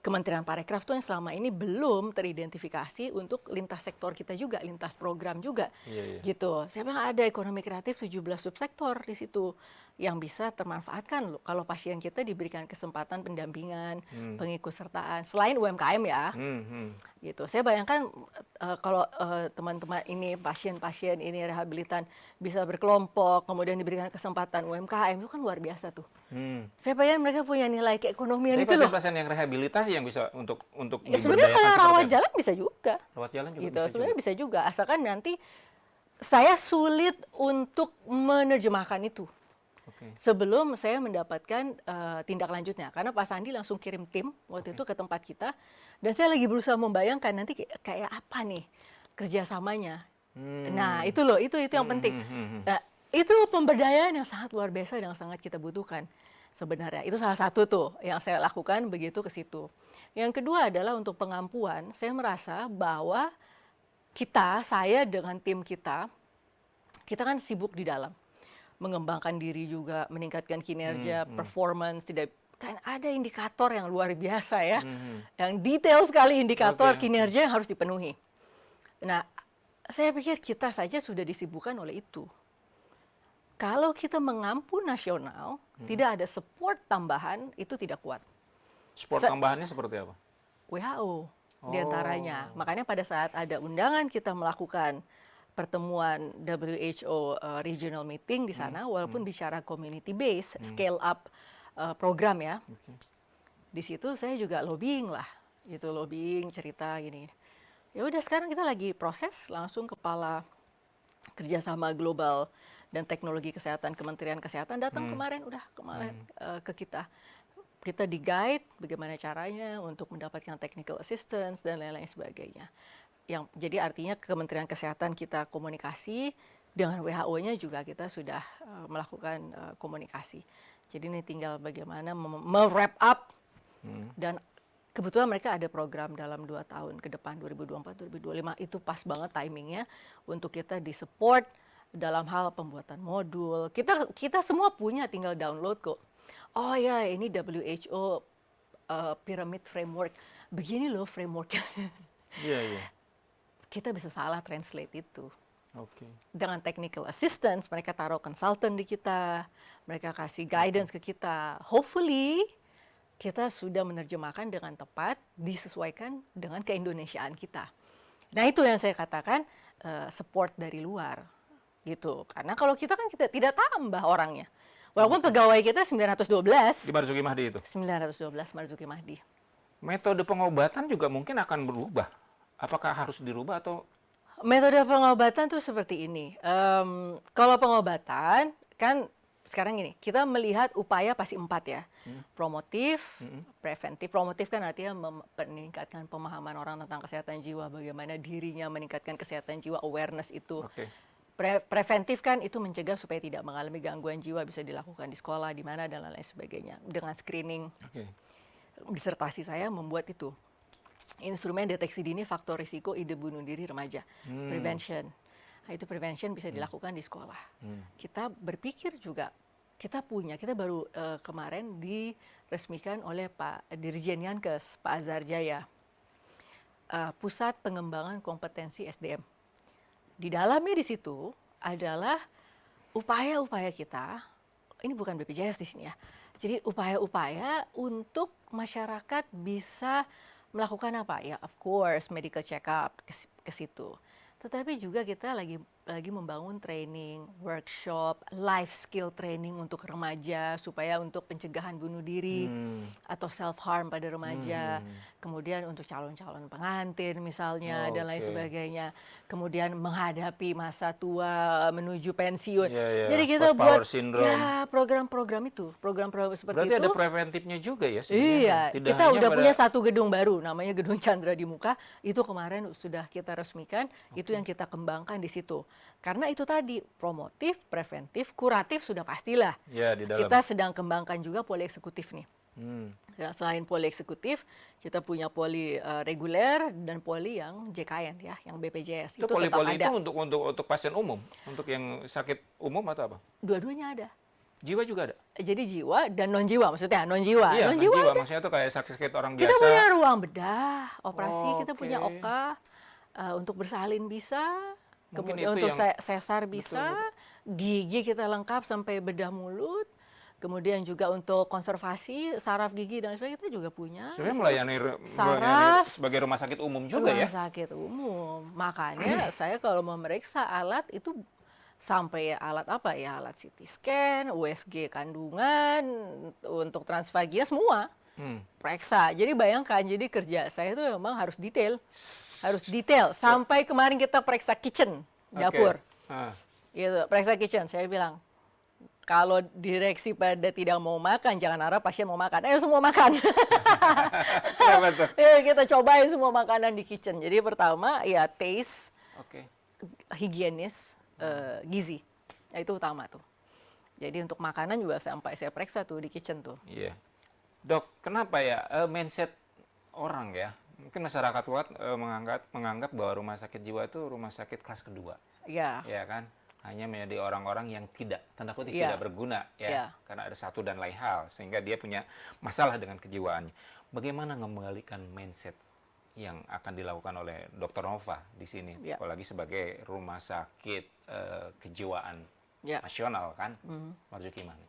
Kementerian Parekraf tuh yang selama ini belum teridentifikasi untuk lintas sektor kita juga, lintas program juga, gitu. Saya bilang ada ekonomi kreatif 17 subsektor di situ yang bisa termanfaatkan loh kalau pasien kita diberikan kesempatan pendampingan, pengikutsertaan selain UMKM ya, gitu. Saya bayangkan kalau teman-teman ini pasien-pasien ini rehabilitan bisa berkelompok, kemudian diberikan kesempatan UMKM itu kan luar biasa tuh. Saya bayangkan mereka punya nilai keekonomian itu loh. Pasien yang rehabilitasi yang bisa untuk ya, sebenarnya kalau rawat jalan bisa juga. Rawat jalan juga gitu. bisa Sebenarnya bisa juga, asalkan nanti saya sulit untuk menerjemahkan itu. Sebelum saya mendapatkan tindak lanjutnya, karena Pak Sandi langsung kirim tim waktu itu ke tempat kita, dan saya lagi berusaha membayangkan nanti kayak apa nih kerjasamanya. Nah itu loh, itu yang penting. Nah, itu pemberdayaan yang sangat luar biasa yang sangat kita butuhkan sebenarnya. Itu salah satu tuh yang saya lakukan begitu ke situ. Yang kedua adalah untuk pengampuan, saya merasa bahwa saya dengan tim kita kan sibuk di dalam. mengembangkan diri juga, meningkatkan kinerja, performance, tidak kan ada indikator yang luar biasa ya, yang detail sekali indikator kinerja yang harus dipenuhi. Nah, saya pikir kita saja sudah disibukkan oleh itu. Kalau kita mengampu nasional, tidak ada support tambahan, itu tidak kuat. Support tambahannya seperti apa? WHO diantaranya. Makanya pada saat ada undangan kita melakukan pertemuan WHO regional meeting di sana, walaupun bicara community base, scale up program ya. Di situ saya juga lobbying lah, gitu lobbying cerita gini. Ya udah sekarang kita lagi proses langsung kepala kerjasama global dan teknologi kesehatan Kementerian Kesehatan datang kemarin ke kita. Kita di-guide bagaimana caranya untuk mendapatkan technical assistance dan lain-lain sebagainya. Jadi artinya Kementerian Kesehatan kita komunikasi, dengan WHO-nya juga kita sudah melakukan komunikasi. Jadi ini tinggal bagaimana wrap up dan kebetulan mereka ada program dalam 2 tahun ke depan 2024-2025 itu pas banget timingnya untuk kita di-support dalam hal pembuatan modul. Kita semua punya tinggal download kok. Oh ya, ini WHO Pyramid Framework. Begini loh frameworknya. Iya. Kita bisa salah translate itu. Dengan technical assistance, mereka taruh consultant di kita, mereka kasih guidance ke kita. Hopefully, kita sudah menerjemahkan dengan tepat, disesuaikan dengan keindonesiaan kita. Nah itu yang saya katakan, support dari luar. Gitu. Karena kalau kita kan kita tidak tambah orangnya. Walaupun pegawai kita 912. Di Marzuki Mahdi itu? 912 Marzuki Mahdi. Metode pengobatan juga mungkin akan berubah. Apakah harus dirubah atau? Metode pengobatan tuh seperti ini. Kalau pengobatan kan sekarang gini, kita melihat upaya pasti 4 ya. Promotif, preventif. Promotif kan artinya meningkatkan pemahaman orang tentang kesehatan jiwa, bagaimana dirinya meningkatkan kesehatan jiwa, awareness itu. Preventif kan itu mencegah supaya tidak mengalami gangguan jiwa, bisa dilakukan di sekolah, di mana, dan lain-lain sebagainya. Dengan screening. Disertasi saya membuat itu. Instrumen deteksi dini faktor risiko ide bunuh diri remaja. Prevention. Nah, itu prevention bisa dilakukan di sekolah. Kita berpikir juga, kita baru kemarin diresmikan oleh Pak Dirjen Yankes, Pak Azhar Jaya. Pusat Pengembangan Kompetensi SDM. Di dalamnya di situ adalah upaya-upaya kita, ini bukan BPJS di sini ya, jadi upaya-upaya untuk masyarakat bisa melakukan apa? Ya of course medical check up ke situ. Tetapi juga kita lagi membangun training, workshop, life skill training untuk remaja supaya untuk pencegahan bunuh diri atau self harm pada remaja. Kemudian untuk calon-calon pengantin misalnya dan lain sebagainya. Kemudian menghadapi masa tua menuju pensiun. Jadi kita buat ya program-program itu, program-program seperti berarti itu. Berarti ada preventifnya juga ya sebenarnya. Iya, kita udah punya satu gedung baru namanya Gedung Chandra di Muka. Itu kemarin sudah kita resmikan. Itu yang kita kembangkan di situ. Karena itu tadi promotif, preventif, kuratif sudah pastilah. Ya, di dalam. Kita sedang kembangkan juga poli eksekutif nih. Ya, selain poli eksekutif, kita punya poli reguler dan poli yang JKN ya, yang BPJS. Itu poli-poli itu untuk pasien umum, untuk yang sakit umum atau apa? Dua-duanya ada. Jiwa juga ada? Jadi jiwa dan non-jiwa, maksudnya non-jiwa. Iya, non-jiwa maksudnya itu kayak sakit orang biasa. Kita punya ruang bedah, operasi, kita punya OKA, untuk bersalin bisa, kemudian untuk sesar bisa, gigi kita lengkap sampai bedah mulut, kemudian juga untuk konservasi, saraf gigi dan sebagainya kita juga punya. Sebenarnya melayani sebagai rumah sakit umum juga ya? Rumah sakit umum. Makanya saya kalau memeriksa alat itu sampai alat apa ya, alat CT scan, USG kandungan, untuk transvagia semua. Periksa. Jadi bayangkan, jadi kerja saya itu memang harus detail. Sampai kemarin kita periksa kitchen, dapur. Gitu, periksa kitchen. Saya bilang, kalau direksi pada tidak mau makan, jangan harap pasien mau makan. Ayo semua makan. Kita cobain semua makanan di kitchen. Jadi pertama, ya taste, higienis, gizi. Ya, itu utama tuh. Jadi untuk makanan juga sampai saya periksa tuh di kitchen tuh. Iya. Dok, kenapa ya mindset orang ya? Mungkin masyarakat luar menganggap bahwa rumah sakit jiwa itu rumah sakit kelas kedua. Iya. Ya kan? hanya menjadi orang-orang yang tidak, tanda kutip, tidak berguna ya, karena ada satu dan lain hal, sehingga dia punya masalah dengan kejiwaannya. Bagaimana mengembalikan mindset yang akan dilakukan oleh Dr. Nova di sini, apalagi sebagai rumah sakit kejiwaan nasional kan, Marzuki Mahdi.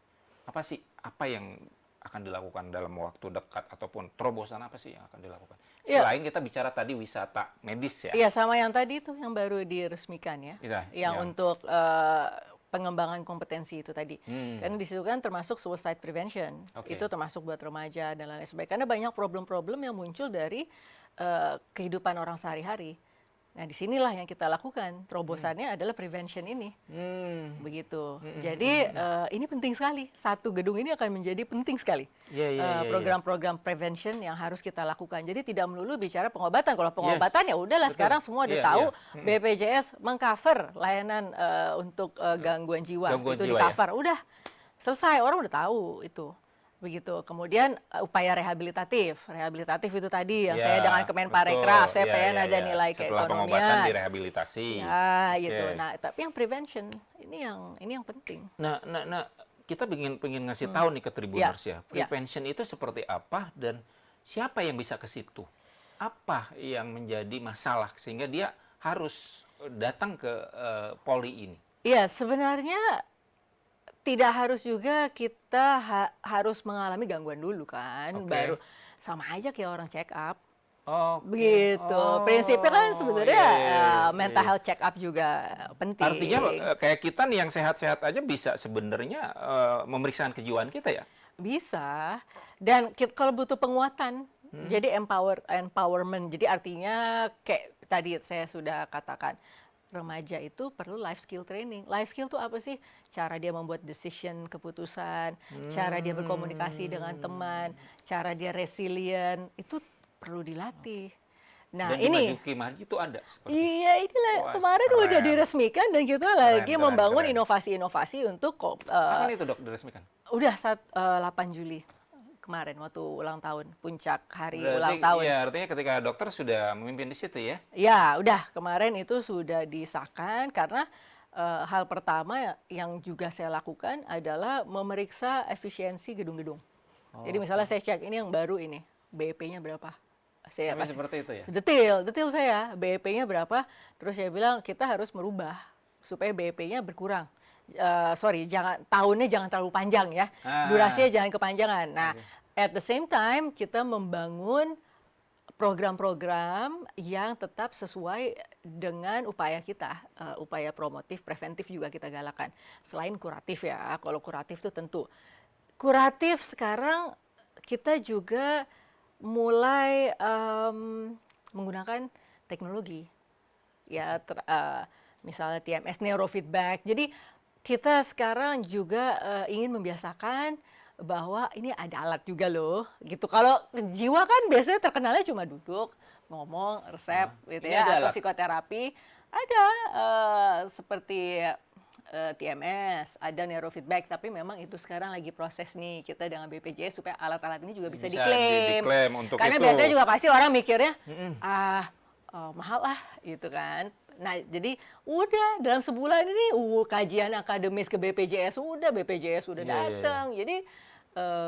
Apa yang akan dilakukan dalam waktu dekat, ataupun terobosan apa sih yang akan dilakukan? Selain kita bicara tadi wisata medis ya. Iya, sama yang tadi itu yang baru diresmikan ya. Yang untuk pengembangan kompetensi itu tadi. Karena di situ kan termasuk suicide prevention. Itu termasuk buat remaja dan lain-lain sebagainya. Karena banyak problem-problem yang muncul dari kehidupan orang sehari-hari. Nah, disinilah yang kita lakukan. Terobosannya adalah prevention ini. Begitu. Jadi, ini penting sekali. Satu gedung ini akan menjadi penting sekali. Program-program prevention yang harus kita lakukan. Jadi, tidak melulu bicara pengobatan. Kalau pengobatan ya udahlah, sekarang semua udah tahu BPJS mengcover layanan untuk gangguan jiwa. Itu di-cover. Udah, selesai. Orang udah tahu itu. Begitu. Kemudian upaya rehabilitatif itu tadi yang saya dengan Kemenparekraf, saya pengen ada nilai keekonomian. Setelah pengobatan direhabilitasi. Ya, gitu. Nah, tapi yang prevention ini yang penting. Nah, kita pengen ngasih tahu nih ke Tribuners ya, prevention itu seperti apa dan siapa yang bisa ke situ? Apa yang menjadi masalah sehingga dia harus datang ke poli ini? Iya, sebenarnya tidak harus juga kita harus mengalami gangguan dulu kan, baru sama aja kayak orang check up. Begitu. Prinsipnya kan sebenarnya mental health check up juga penting. Artinya kayak kita nih yang sehat-sehat aja bisa sebenarnya memeriksa kejiwaan kita ya? Bisa. Dan kalau butuh penguatan, jadi empowerment. Jadi artinya kayak tadi saya sudah katakan, remaja itu perlu life skill training. Life skill itu apa sih? Cara dia membuat decision, keputusan, cara dia berkomunikasi dengan teman, cara dia resilient, itu perlu dilatih. Nah, dan ini Marzuki Mahdi itu ada seperti iya, inilah kemarin udah diresmikan dan kita lagi membangun inovasi-inovasi untuk kapan itu, Dok, diresmikan? Udah 8 Juli. Kemarin waktu ulang tahun, puncak hari ulang tahun. Iya, artinya ketika dokter sudah memimpin di situ ya? Ya, udah kemarin itu sudah disahkan karena hal pertama yang juga saya lakukan adalah memeriksa efisiensi gedung-gedung. Jadi misalnya saya cek ini yang baru ini, BEP-nya berapa? Saya seperti itu ya? Detail saya, BEP-nya berapa? Terus saya bilang kita harus merubah supaya BEP-nya berkurang. Tahunnya jangan terlalu panjang ya, durasinya jangan kepanjangan. Nah, at the same time kita membangun program-program yang tetap sesuai dengan upaya kita, upaya promotif, preventif juga kita galakan. Selain kuratif ya, kalau kuratif itu tentu. Kuratif sekarang kita juga mulai menggunakan teknologi, ya misalnya TMS, neurofeedback. Jadi kita sekarang juga ingin membiasakan bahwa ini ada alat juga loh, gitu. Kalau jiwa kan biasanya terkenalnya cuma duduk, ngomong, resep, gitu ya, atau psikoterapi. Ada seperti TMS, ada neurofeedback, tapi memang itu sekarang lagi proses nih kita dengan BPJS supaya alat-alat ini juga bisa diklaim. Karena biasanya juga pasti orang mikirnya, mahal lah, gitu kan. Nah, jadi udah dalam sebulan ini kajian akademis ke BPJS udah datang. Jadi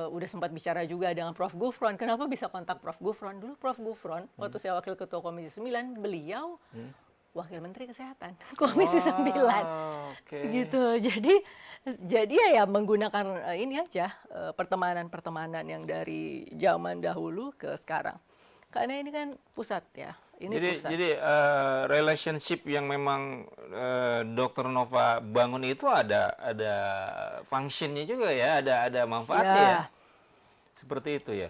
udah sempat bicara juga dengan Prof. Gufron. Kenapa bisa kontak Prof. Gufron? Dulu Prof. Gufron, waktu saya wakil ketua Komisi 9, beliau wakil Menteri Kesehatan, Komisi 9. Gitu. Jadi ya menggunakan ini aja pertemanan-pertemanan yang dari zaman dahulu ke sekarang. Karena ini kan pusat ya. Jadi relationship yang memang Dr. Nova bangun itu ada fungsinya juga ya, ada manfaatnya ya. Seperti itu ya.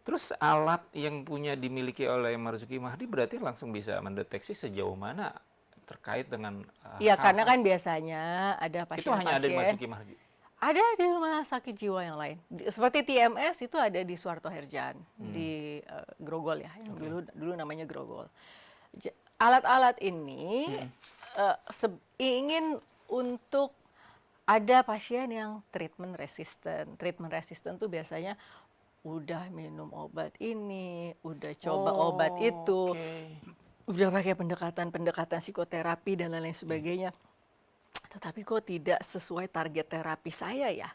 Terus alat yang dimiliki oleh Marzuki Mahdi berarti langsung bisa mendeteksi sejauh mana terkait dengan iya, karena kan biasanya ada pasien-pasien. Itu hanya ada di Marzuki Mahdi? Ada di rumah sakit jiwa yang lain. Seperti TMS itu ada di Suharto Herjan, di Grogol ya, yang dulu namanya Grogol. Alat-alat ini ingin untuk ada pasien yang treatment resistant. Treatment resistant itu biasanya udah minum obat ini, udah coba obat itu, udah pakai pendekatan psikoterapi dan lain-lain sebagainya. tetapi kok tidak sesuai target terapi saya ya,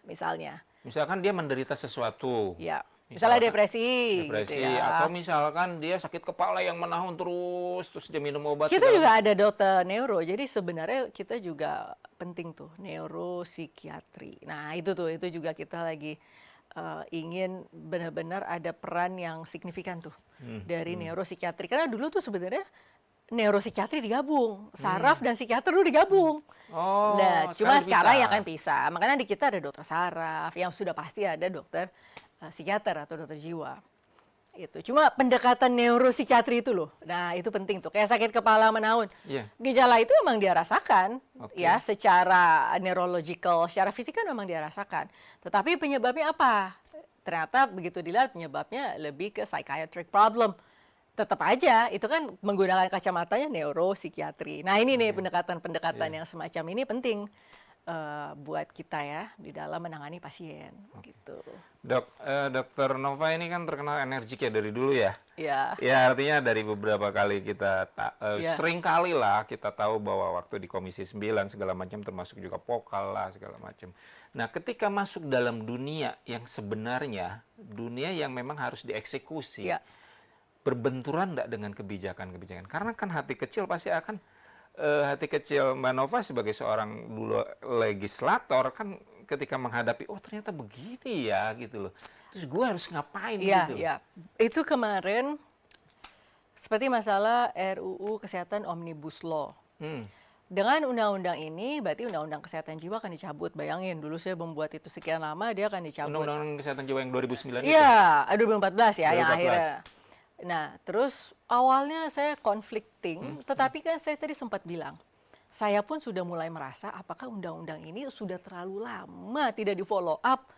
misalnya. Misalkan dia menderita sesuatu. Ya, misalnya depresi Depresi, gitu ya. atau misalkan dia sakit kepala yang menahun terus dia minum obat. Kita juga ada dokter neuro, jadi sebenarnya kita juga penting tuh neuropsikiatri. Nah itu juga kita lagi ingin benar-benar ada peran yang signifikan tuh dari neuropsikiatri. Karena dulu tuh sebenarnya neuropsikiatri digabung, saraf dan psikiater dulu digabung. Oh, Nah, cuma sekarang ya bisa. kan pisah. Makanya di kita ada dokter saraf, yang sudah pasti ada dokter psikiater atau dokter jiwa. Itu. Cuma pendekatan neuropsikiatri itu loh. Nah, itu penting tuh. Kayak sakit kepala menahun. Iya. Gejala itu emang dia rasakan Oke. ya secara neurological, secara fisik kan memang dia rasakan. Tetapi penyebabnya apa? Ternyata begitu dilihat penyebabnya lebih ke psychiatric problem. Tetap aja itu kan menggunakan kacamatanya neuropsikiatri. Nah, ini nih pendekatan-pendekatan yang semacam ini penting buat kita ya di dalam menangani pasien gitu. Dokter Nova ini kan terkenal energik ya dari dulu ya. Ya. Ya artinya dari beberapa kali kita sering kali lah kita tahu bahwa waktu di Komisi 9 segala macam termasuk juga vokal lah segala macam. Nah, ketika masuk dalam dunia yang sebenarnya dunia yang memang harus dieksekusi. Ya. Berbenturan enggak dengan kebijakan-kebijakan? Karena kan hati kecil pasti akan hati kecil Mbak Nova sebagai seorang dulu legislator kan ketika menghadapi ternyata begini ya gitu loh. Terus gue harus ngapain gitu. Iya. Itu kemarin seperti masalah RUU Kesehatan Omnibus Law. Dengan undang-undang ini berarti undang-undang kesehatan jiwa akan dicabut. Bayangin dulu saya membuat itu sekian lama dia akan dicabut. Undang-undang kesehatan jiwa yang 2009 itu. Iya, 2014 ya 2014. yang akhirnya. Nah, terus awalnya saya conflicting, tetapi kan saya tadi sempat bilang, saya pun sudah mulai merasa apakah undang-undang ini sudah terlalu lama tidak di-follow up.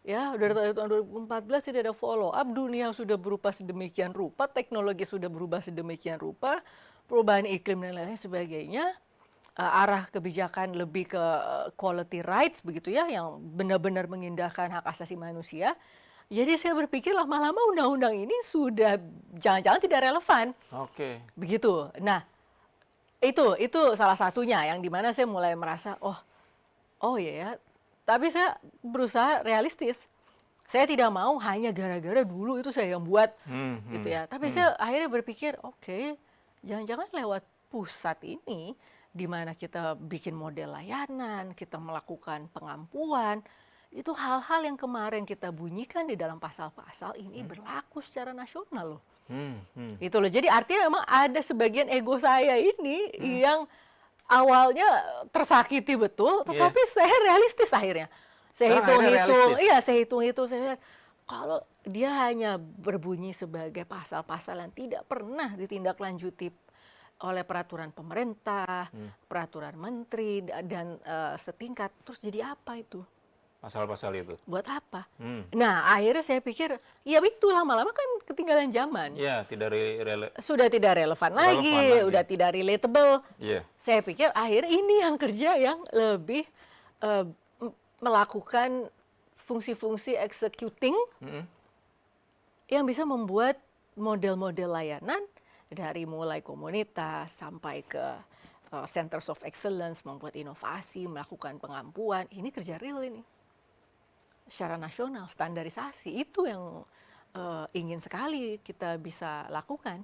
Ya, dari tahun 2014 tidak ada follow up, dunia sudah berubah sedemikian rupa, teknologi sudah berubah sedemikian rupa, perubahan iklim dan lain sebagainya, arah kebijakan lebih ke quality rights begitu ya, yang benar-benar mengindahkan hak asasi manusia. Jadi saya berpikir lama-lama undang-undang ini sudah jangan-jangan tidak relevan. Oke. Begitu. Nah, itu salah satunya yang dimana saya mulai merasa, oh ya. Tapi saya berusaha realistis. Saya tidak mau hanya gara-gara dulu itu saya yang buat, gitu ya. Tapi saya akhirnya berpikir, oke, jangan-jangan lewat pusat ini, di mana kita bikin model layanan, kita melakukan pengampuan. Itu hal-hal yang kemarin kita bunyikan di dalam pasal-pasal ini berlaku secara nasional loh. Itu loh. Jadi artinya memang ada sebagian ego saya ini yang awalnya tersakiti betul, tetapi saya realistis akhirnya. Saya hitung-hitung, saya hitung-hitung, saya lihat kalau dia hanya berbunyi sebagai pasal-pasal yang tidak pernah ditindaklanjuti oleh peraturan pemerintah, peraturan menteri dan setingkat, terus jadi apa itu? Pasal-pasal itu. Buat apa? Nah, akhirnya saya pikir, ya itu lama-lama kan ketinggalan zaman. Ya, sudah tidak relevan lagi, udah tidak relatable. Saya pikir akhirnya ini yang kerja yang lebih melakukan fungsi-fungsi executing yang bisa membuat model-model layanan dari mulai komunitas sampai ke centers of excellence, membuat inovasi, melakukan pengampuan. Ini kerja real ini. Secara nasional, standarisasi itu yang ingin sekali kita bisa lakukan.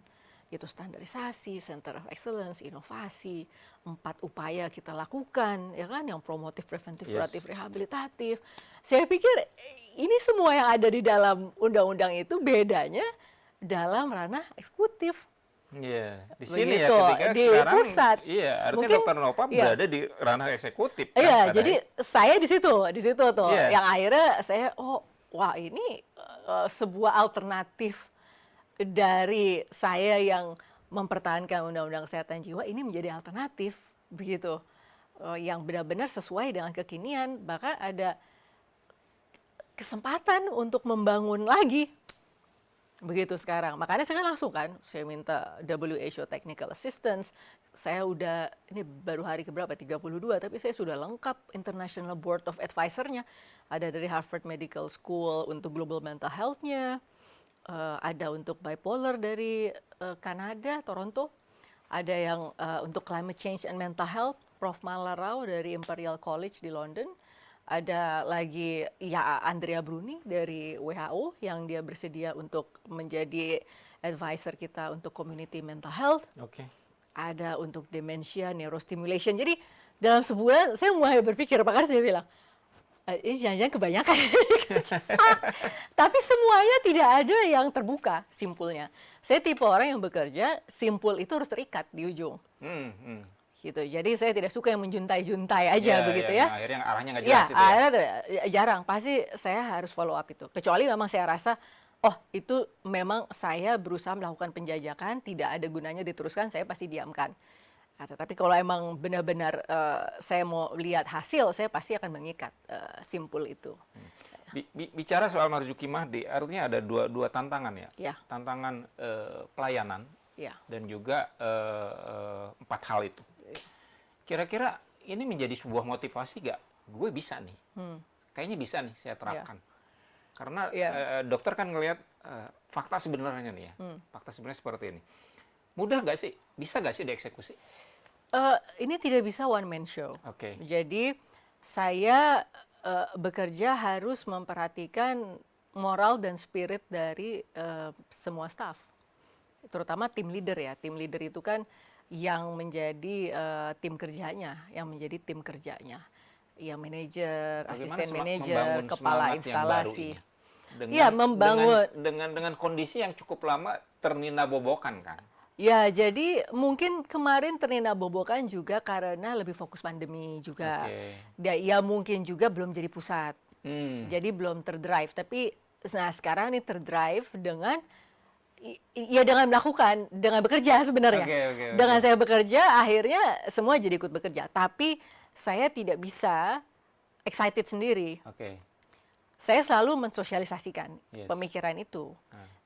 Itu standarisasi, center of excellence, inovasi, 4 upaya kita lakukan, ya kan, yang promotif, preventif, kuratif, rehabilitatif. Saya pikir ini semua yang ada di dalam undang-undang itu bedanya dalam ranah eksekutif. Iya, di sini ya ketika di sekarang, pusat. Iya, artinya Dokter Nova berada di ranah eksekutif. Iya, jadi saya di situ tuh, yang akhirnya saya, wah ini sebuah alternatif dari saya yang mempertahankan Undang-Undang Kesehatan Jiwa ini menjadi alternatif, begitu, yang benar-benar sesuai dengan kekinian, bahkan ada kesempatan untuk membangun lagi. Begitu sekarang. Makanya saya langsung saya minta WHO Technical Assistance. Saya udah, ini baru hari keberapa, 32, tapi saya sudah lengkap International Board of Advisor-nya. Ada dari Harvard Medical School untuk Global Mental Health-nya, ada untuk bipolar dari Kanada, Toronto, ada yang untuk climate change and mental health, Prof. Mala Rao dari Imperial College di London. Ada lagi ya Andrea Bruni dari WHO yang dia bersedia untuk menjadi advisor kita untuk community mental health. Ada untuk dementia, neurostimulation. Jadi dalam sebulan saya mulai berpikir, makanya saya bilang, ini jangan-jangan kebanyakan. Tapi semuanya tidak ada yang terbuka, simpulnya. Saya tipe orang yang bekerja, simpul itu harus terikat di ujung. Gitu. Jadi saya tidak suka yang menjuntai-juntai aja begitu ya. Akhirnya arahnya nggak jelas itu ya. Akhirnya jarang. Pasti saya harus follow up itu. Kecuali memang saya rasa, oh itu memang saya berusaha melakukan penjajakan, tidak ada gunanya diteruskan, saya pasti diamkan. Nah, tetapi kalau emang benar-benar saya mau lihat hasil, saya pasti akan mengikat simpul itu. Bicara soal Marzuki Mahdi, artinya ada dua tantangan ya. Ya. Tantangan pelayanan dan juga 4 hal itu. Kira-kira ini menjadi sebuah motivasi gak? Gue bisa nih, kayaknya bisa nih saya terapkan. Karena dokter kan ngelihat fakta sebenarnya nih ya, fakta sebenarnya seperti ini. Mudah gak sih? Bisa gak sih dieksekusi? Ini tidak bisa one man show. Jadi saya bekerja harus memperhatikan moral dan spirit dari semua staff, terutama tim leader ya. Tim leader itu kan yang menjadi tim kerjanya, ya manajer, asisten manajer, kepala instalasi. Dengan kondisi yang cukup lama ternina bobokan kan. Ya, jadi mungkin kemarin ternina bobokan juga karena lebih fokus pandemi juga. Ya mungkin juga belum jadi pusat. Jadi belum terdrive, tapi nah sekarang ini terdrive dengan dengan bekerja sebenarnya. Dengan saya bekerja, akhirnya semua jadi ikut bekerja. Tapi saya tidak bisa excited sendiri. Saya selalu mensosialisasikan pemikiran itu.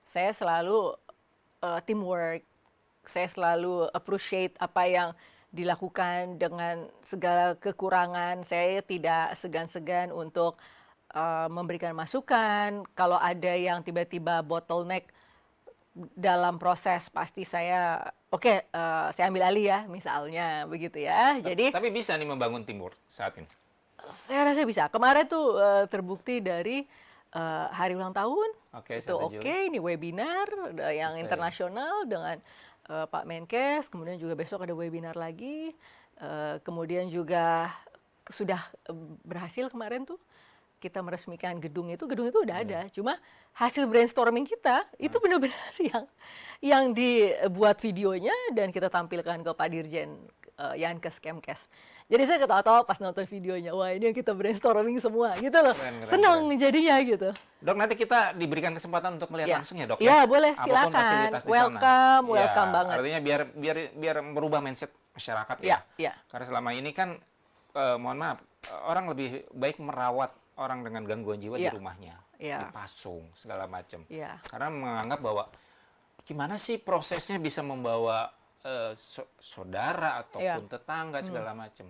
Saya selalu teamwork. Saya selalu appreciate apa yang dilakukan dengan segala kekurangan. Saya tidak segan-segan untuk memberikan masukan. Kalau ada yang tiba-tiba bottleneck dalam proses, pasti saya saya ambil alih ya, misalnya begitu ya. Jadi tapi bisa nih membangun teamwork saat ini. Saya rasa bisa. Kemarin tuh terbukti dari hari ulang tahun. Itu ini webinar yang internasional dengan Pak Menkes. Kemudian juga besok ada webinar lagi. Kemudian juga sudah berhasil kemarin tuh kita meresmikan gedung itu udah ada. Cuma hasil brainstorming kita itu benar-benar yang dibuat videonya dan kita tampilkan ke Pak Dirjen Yankes Kemkes. Jadi saya ketawa-tawa pas nonton videonya, wah ini yang kita brainstorming semua gitu loh. Senang jadinya gitu. Dok, nanti kita diberikan kesempatan untuk melihat langsung ya dok? Ya boleh, silakan. Welcome banget. Artinya biar merubah mindset masyarakat ya. Karena selama ini kan, mohon maaf, orang lebih baik merawat orang dengan gangguan jiwa di rumahnya, dipasung segala macam. Karena menganggap bahwa gimana sih prosesnya bisa membawa saudara ataupun tetangga segala macam.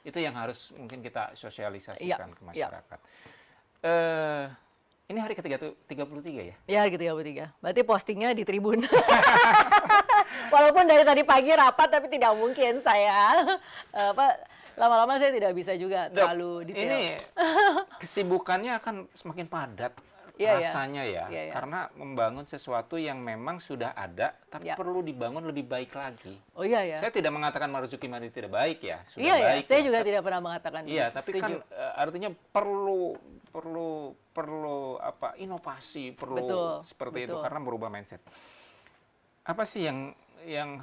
Itu yang harus mungkin kita sosialisasikan ke masyarakat. Ini hari ke-33 ya? Ya, ke-33. Berarti postingnya di Tribun. Walaupun dari tadi pagi rapat, tapi tidak mungkin saya lama-lama saya tidak bisa juga terlalu detail. Ini kesibukannya akan semakin padat rasanya ya. Karena membangun sesuatu yang memang sudah ada, tapi perlu dibangun lebih baik lagi. Saya tidak mengatakan Marzuki Mahdi tidak baik ya, sudah baik. Saya juga tidak pernah mengatakan. Tapi kan artinya perlu inovasi, perlu seperti itu karena merubah mindset. Apa sih yang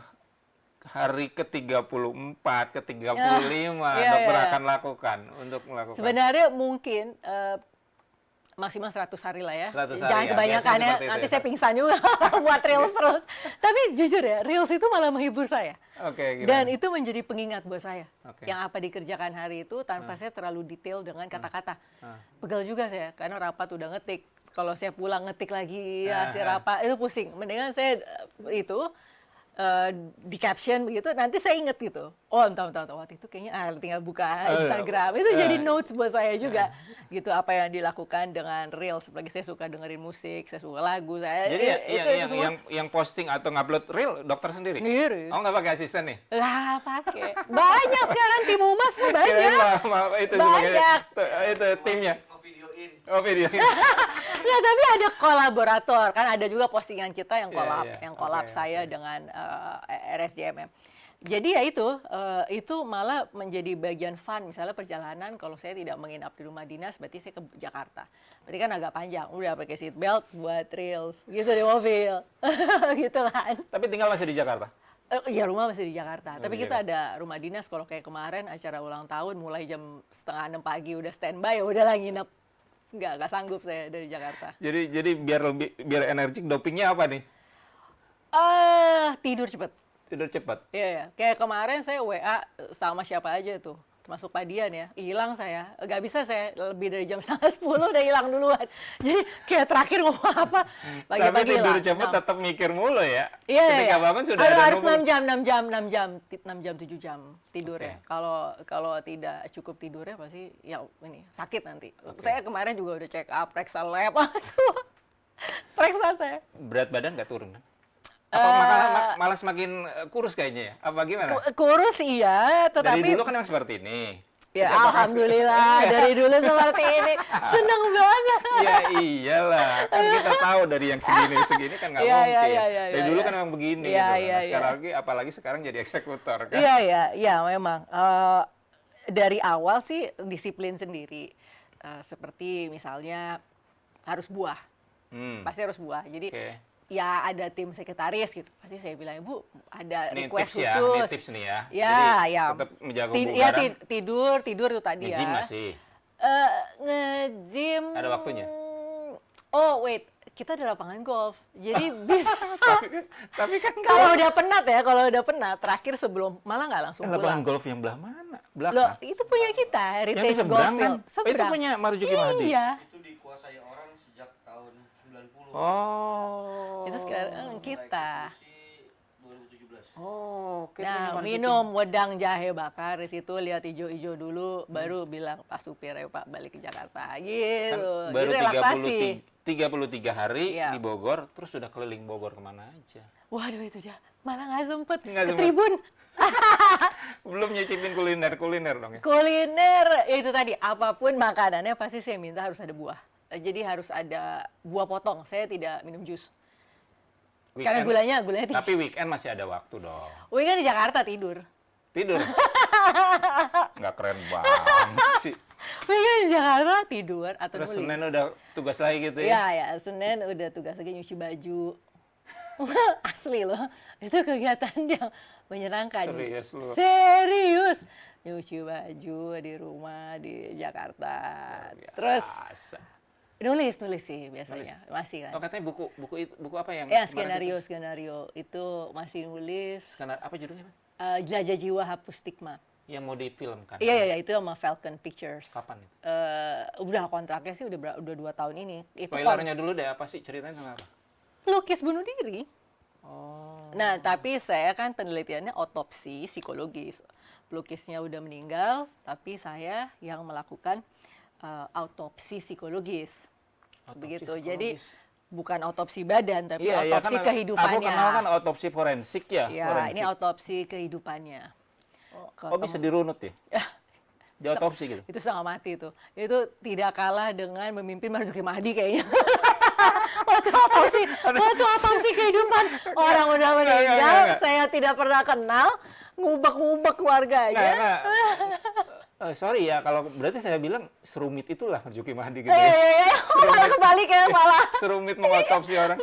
hari ke-34, ke-35 dokter akan lakukan untuk melakukan? Sebenarnya mungkin maksimal 100 hari lah ya. Jangan kebanyakan ya, nanti saya pingsan juga buat Reels terus. Tapi jujur ya, Reels itu malah menghibur saya. Dan itu menjadi pengingat buat saya. Yang apa dikerjakan hari itu tanpa saya terlalu detail dengan kata-kata. Pegal juga saya, karena rapat udah ngetik. Kalau saya pulang ngetik lagi hasil rapat, itu pusing. Mendingan saya itu di caption begitu, nanti saya inget gitu. Oh, entah waktu itu kayaknya tinggal buka Instagram. Itu jadi notes buat saya juga. Gitu, apa yang dilakukan dengan Reels. Apalagi saya suka dengerin musik, saya suka lagu. Jadi itu semua yang posting atau ngupload Reel dokter sendiri? Sendiri. Oh, nggak pakai asisten nih? Lah, pakai. Banyak sekarang tim humas banyak. Itu banyak. Itu timnya. Oh, videoin. Nah, tapi ada kolaborator, kan ada juga postingan kita yang collab saya dengan RSJMM. Jadi ya itu malah menjadi bagian fun. Misalnya perjalanan, kalau saya tidak menginap di rumah dinas, berarti saya ke Jakarta. Berarti kan agak panjang, udah pakai seat belt buat Reels, gitu di mobil, gitu kan. Tapi tinggal masih di Jakarta? Ya rumah masih di Jakarta, tapi kita ada rumah dinas. Kalau kayak kemarin acara ulang tahun mulai jam 5:30 pagi udah standby, ya udahlah nginep. Nggak sanggup saya dari Jakarta. Jadi biar energik, dopingnya apa nih? Tidur cepet. Tidur cepat. Iya. Kayak kemarin saya WA sama siapa aja tuh, termasuk Pak Dian ya, hilang saya. Nggak bisa saya lebih dari jam 9:30 udah hilang duluan. Jadi kayak terakhir ngomong apa, pagi-pagi tapi tidur hilang. cepat tetap mikir mulu ya. Iya. Ketika bangun sudah ada harus 6 jam, 7 jam tidur ya. Kalau tidak cukup tidurnya pasti ya ini sakit nanti. Saya kemarin juga udah check up, periksa lab, periksa saya. Berat badan nggak turun kan? Apa malah semakin kurus kayaknya ya? Apa gimana? Kurus iya, tetapi dari dulu kan yang seperti ini. Ya alhamdulillah dari dulu seperti ini. Senang banget. Ya iyalah, kan kita tahu dari yang segini kan nggak mungkin. Dari dulu kan memang begini. Sekarang apalagi sekarang jadi eksekutor kan. Iya memang. Dari awal sih disiplin sendiri. Seperti misalnya harus buah. Pasti harus buah. Jadi ya ada tim sekretaris gitu, pasti saya bilang, Bu, ada request khusus. Ini tips nih ya. Jadi tetap menjaga kebugaran. Tidur tuh tadi ya. Nge-gym masih? Nge-gym. Ada waktunya? Oh wait, kita di lapangan golf, jadi bisa. Tapi kan kalau udah penat, terakhir sebelum malah nggak langsung pulang. Lapangan golf yang belah mana? Belakang? Loh, itu punya kita, Heritage Golf Field. Itu punya Marzuki Mahdi? Iya. Itu dikuasai orang sejak tahun 90. Oh. Itu sekarang kita. 2017. Oh, oke. Nah, minum wedang jahe bakar di situ, lihat hijau-hijau dulu, baru bilang Pak supir ya Pak balik ke Jakarta. Gitu. Kan baru relaksasi. 33 hari di Bogor, terus sudah keliling Bogor kemana aja? Waduh itu dia, malah nggak sempet Nggak ke sempet. Tribun. Belum nyicipin kuliner dong ya? Kuliner, itu tadi, apapun makanannya pasti saya minta harus ada buah. Jadi harus ada buah potong, saya tidak minum jus. Karena gulanya tinggi. Tapi weekend masih ada waktu dong. Weekend di Jakarta tidur. Tidur? Nggak keren banget sih. Weekend di Jakarta tidur atau Terus nulis. Senin udah tugas lagi gitu ya? Iya, Senin udah tugas lagi nyuci baju. Asli loh, itu kegiatan yang menyenangkan. Serius lu? Serius. Nyuci baju di rumah di Jakarta. Terus nulis sih biasanya. Masih kan. Oh, katanya buku apa yang? Ya, skenario itu masih nulis. Apa judulnya? Jelajah Jiwa Hapus Stigma. Yang mau difilmkan? Iya, itu sama Falcon Pictures. Kapan itu? Udah kontraknya sih udah 2 tahun ini. Spoilernya dulu deh, apa sih ceritanya tentang apa? Pelukis bunuh diri. Oh. Nah, tapi saya kan penelitiannya otopsi psikologis. Pelukisnya udah meninggal, tapi saya yang melakukan autopsi psikologis. Begitu. Psikologis. Jadi bukan autopsi badan, tapi iya, autopsi kan kehidupannya. Aku kenal kan autopsi forensik ya. Iya, ini autopsi kehidupannya. Bisa dirunut ya? Di autopsi gitu? Itu setengah mati itu. Itu tidak kalah dengan memimpin Marzuki Mahdi kayaknya. waktu autopsi kehidupan orang udah meninggal, saya tidak pernah kenal, ngubek-ngubek keluarganya. Sorry ya, kalau berarti saya bilang serumit itulah Marzuki Mahdi gitu ya. Iya. Malah kebalik ya, malah. Serumit mengotopsi orang.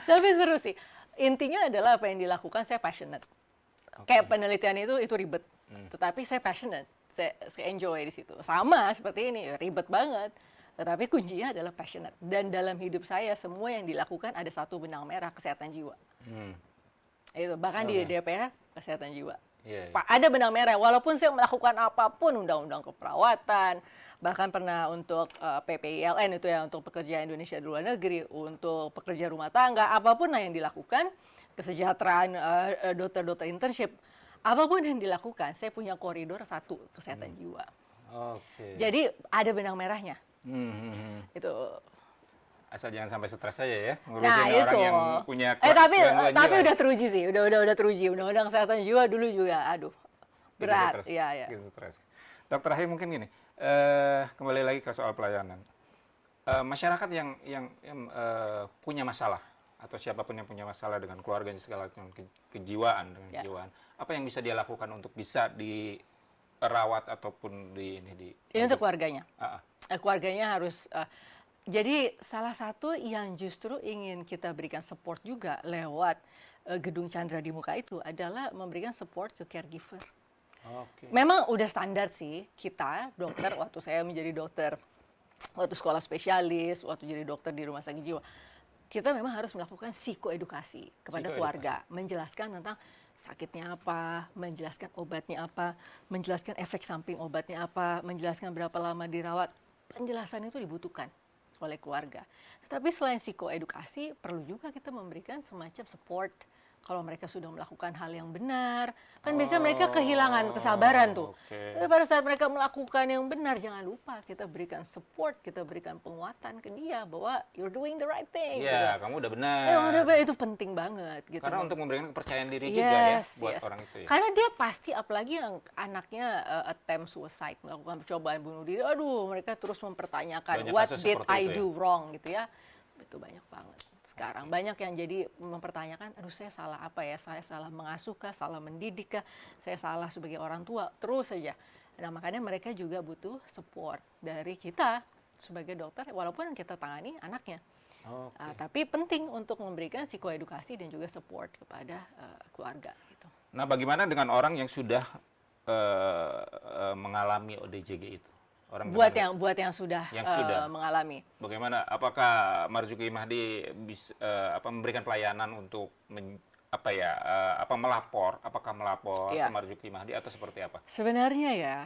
Tapi seru sih. Intinya adalah apa yang dilakukan saya passionate. Kayak penelitian itu ribet. Tetapi saya passionate. Saya enjoy di situ. Sama seperti ini, ribet banget. Tetapi kuncinya adalah passionate. Dan dalam hidup saya, semua yang dilakukan ada satu benang merah, kesehatan jiwa. Itu bahkan di DPR, kesehatan jiwa. Yeah. Ada benang merah, walaupun saya melakukan apapun, undang-undang keperawatan, bahkan pernah untuk PPILN itu ya, untuk pekerja Indonesia di luar negeri, untuk pekerja rumah tangga, apapun yang dilakukan, kesejahteraan dokter-dokter internship, apapun yang dilakukan, saya punya koridor satu, kesehatan jiwa. Oke. Jadi ada benang merahnya. Itu. Asal jangan sampai stres aja ya, ngurusin Nah, orang itu. yang punya Tapi gangguan jiwa. udah teruji sih, udah teruji. Undang-undang kesehatan jiwa dulu juga, aduh, Bikin berat. stres, Iya. bikin stres. Dokter Ahi mungkin gini, kembali lagi ke soal pelayanan. Masyarakat yang punya masalah atau siapapun yang punya masalah dengan keluarganya segala macam kejiwaan dengan kejiwaan, apa yang bisa dia lakukan untuk bisa dirawat ataupun ini Ini untuk keluarganya. Ah, ah. Keluarganya harus. Jadi salah satu yang justru ingin kita berikan support juga lewat Gedung Chandra di Muka itu adalah memberikan support ke caregiver. Oke. Memang udah standar sih kita dokter, waktu saya menjadi dokter, waktu sekolah spesialis, waktu jadi dokter di rumah sakit jiwa, kita memang harus melakukan psikoedukasi kepada keluarga, menjelaskan tentang sakitnya apa, menjelaskan obatnya apa, menjelaskan efek samping obatnya apa, menjelaskan berapa lama dirawat. Penjelasan itu dibutuhkan oleh keluarga. Tetapi selain psikoedukasi, perlu juga kita memberikan semacam support kalau mereka sudah melakukan hal yang benar. Kan biasanya mereka kehilangan kesabaran tuh. Oke. Tapi pada saat mereka melakukan yang benar, jangan lupa kita berikan support, kita berikan penguatan ke dia bahwa you're doing the right thing. Iya, gitu. kamu udah benar. Itu penting banget. Gitu. Karena untuk memberikan kepercayaan diri juga ya buat orang itu ya. Karena dia pasti, apalagi yang anaknya attempt suicide, melakukan percobaan bunuh diri, aduh mereka terus mempertanyakan, Banyak what kasus did seperti I itu ya? do wrong gitu ya. Itu banyak banget. Sekarang banyak yang jadi mempertanyakan, aduh saya salah apa ya, saya salah mengasuh kah, salah mendidik kah, saya salah sebagai orang tua, terus saja. Nah makanya mereka juga butuh support dari kita sebagai dokter, walaupun yang kita tangani anaknya. Oke. Tapi penting untuk memberikan psikoedukasi dan juga support kepada keluarga. Gitu. Nah, bagaimana dengan orang yang sudah mengalami ODJG itu? Orang Buat yang sudah mengalami. Bagaimana? Apakah Marzuki Mahdi bisa memberikan pelayanan untuk melapor? Apakah melapor ke Marzuki Mahdi atau seperti apa? Sebenarnya ya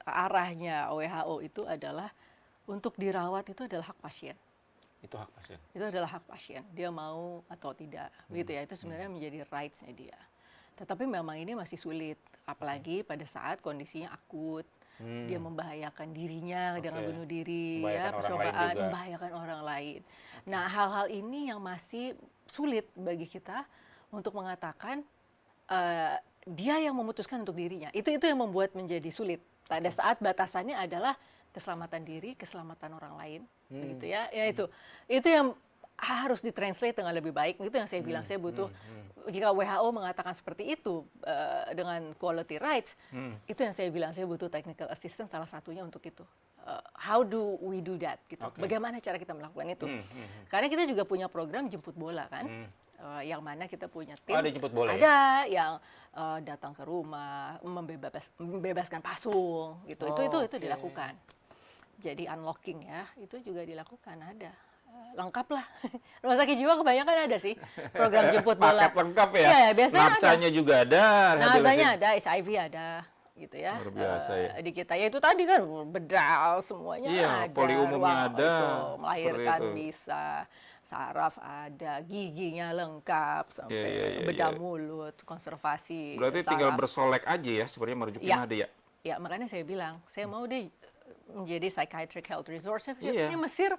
arahnya WHO itu adalah untuk dirawat itu adalah hak pasien. Itu hak pasien. Itu adalah hak pasien. Dia mau atau tidak, gitu ya. Itu sebenarnya menjadi rights-nya dia. Tetapi memang ini masih sulit, apalagi pada saat kondisinya akut. Dia membahayakan dirinya dengan bunuh diri, percobaan, membahayakan orang lain. Nah, hal-hal ini yang masih sulit bagi kita untuk mengatakan dia yang memutuskan untuk dirinya. Itu yang membuat menjadi sulit. Pada saat batasannya adalah keselamatan diri, keselamatan orang lain, begitu ya. Ya itu yang harus ditranslate dengan lebih baik. Itu yang saya bilang, saya butuh. Jika WHO mengatakan seperti itu dengan quality rights, itu yang saya bilang, saya butuh technical assistance salah satunya untuk itu. How do we do that? Gitu. Bagaimana cara kita melakukan itu? Karena kita juga punya program jemput bola kan, yang mana kita punya tim. Ada jemput bola ada yang datang ke rumah, membebaskan pasung, gitu. Itu dilakukan. Jadi unlocking ya, itu juga dilakukan, ada. Lengkap lah. Rumah sakit jiwa kebanyakan ada sih program jemput bola. Paket lengkap ya? Iya, biasanya Nafsanya juga ada. Nafsanya ada, HIV ada, gitu ya. Luar biasa ya. Di kita ya itu tadi kan bedal semuanya ada. Poli umumnya ada. Melahirkan bisa, saraf ada, giginya lengkap sampai bedah mulut, konservasi. Berarti saraf. tinggal bersolek aja ya sebenarnya Marzuki Mahdi ya. Ya, makanya saya bilang, saya mau deh menjadi psychiatric health resource. Ini Mesir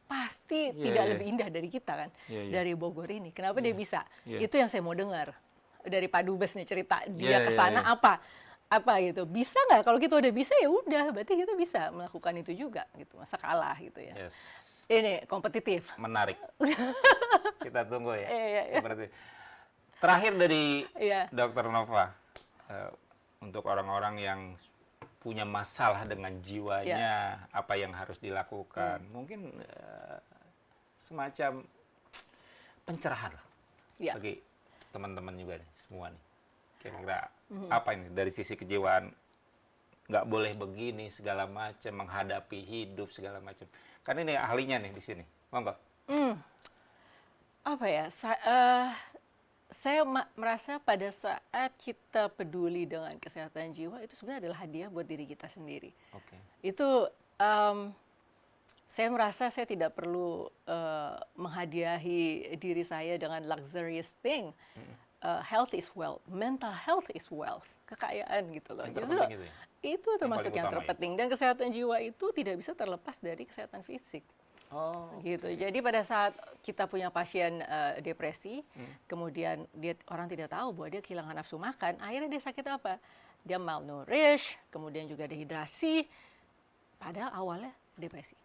pasti tidak lebih indah dari kita kan, dari Bogor ini. Kenapa dia bisa? Itu yang saya mau dengar dari Pak Dubes nih, cerita dia ke sana apa gitu. Bisa nggak? Kalau kita udah bisa ya udah, berarti kita bisa melakukan itu juga gitu. Masa kalah gitu ya. Ini kompetitif. Menarik. Kita tunggu ya. Seperti terakhir dari Dr. Nova, untuk orang-orang yang punya masalah dengan jiwanya, apa yang harus dilakukan, mungkin semacam pencerahan lah bagi teman-teman juga nih, semua nih. Kira-kira apa ini dari sisi kejiwaan, nggak boleh begini segala macam, menghadapi hidup segala macam. Kan ini ahlinya nih di sini, monggo. Apa ya? Saya merasa pada saat kita peduli dengan kesehatan jiwa itu sebenarnya adalah hadiah buat diri kita sendiri. Itu saya merasa saya tidak perlu menghadiahi diri saya dengan luxurious thing. health is wealth, mental health is wealth, kekayaan gitu loh. Yang Justru terpenting itu ya? itu termasuk paling yang utama ya? terpenting, dan kesehatan jiwa itu tidak bisa terlepas dari kesehatan fisik. Oh, Gitu. Jadi pada saat kita punya pasien depresi, kemudian orang tidak tahu bahwa dia kehilangan nafsu makan, akhirnya dia sakit apa? Dia malnourish, kemudian juga dehidrasi, padahal awalnya depresi.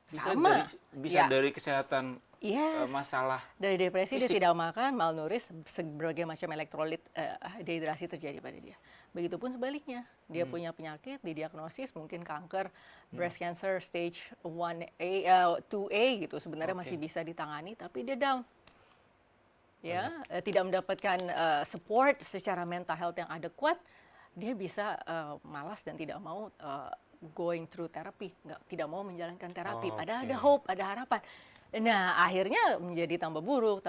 Sama. bisa Ya. dari kesehatan Yes. masalah. Dari depresi dia fisik. tidak makan, malnourish, berbagai macam elektrolit dehidrasi terjadi pada dia. Begitupun sebaliknya, dia punya penyakit, didiagnosis mungkin kanker, breast cancer stage 1A, 2A gitu, sebenarnya Oke. masih bisa ditangani, tapi dia down. Ya, tidak mendapatkan support secara mental health yang adequat, dia bisa malas dan tidak mau going through therapy, tidak mau menjalankan terapi. Padahal ada Oke. hope, ada harapan. Nah, akhirnya menjadi tambah buruk,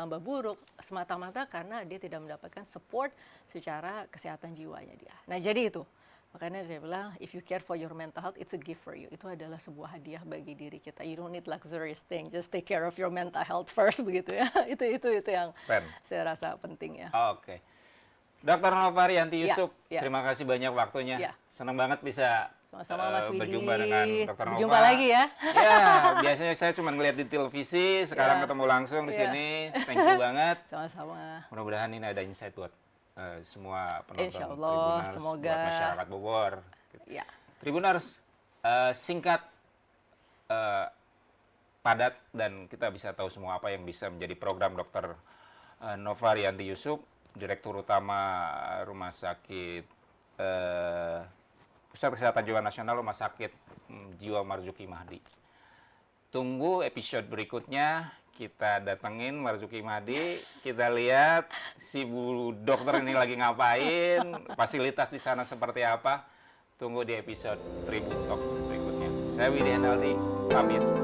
semata-mata karena dia tidak mendapatkan support secara kesehatan jiwanya dia. Nah, jadi itu. Makanya saya bilang, if you care for your mental health, it's a gift for you. Itu adalah sebuah hadiah bagi diri kita. You don't need luxurious thing, just take care of your mental health first, begitu ya. Itu yang Keren. saya rasa penting ya. Oke. Dr. Novarianti Ya, Yusuf, ya. terima kasih banyak waktunya. Ya. Senang banget bisa Sama-sama Mas Widi. berjumpa dengan Dr. Nova. Berjumpa lagi ya. Ya, biasanya saya cuma ngeliat di televisi, sekarang Ya. ketemu langsung di Ya. sini. Thank you banget. Sama-sama. Mudah-mudahan ini ada insight buat semua penonton Insya Allah, Tribuners, semoga. buat masyarakat Bogor. Ya. Tribuners, singkat, padat, dan kita bisa tahu semua apa yang bisa menjadi program Dr. Novarianti Yusuf, Direktur Utama Rumah Sakit Pusat Kesehatan Jiwa Nasional Rumah Sakit Jiwa Marzuki Mahdi. Tunggu episode berikutnya, kita datengin Marzuki Mahdi, kita lihat si Bu Dokter ini lagi ngapain, fasilitas di sana seperti apa. Tunggu di episode Tribun Talks berikutnya. Saya Widi Henaldi, pamit.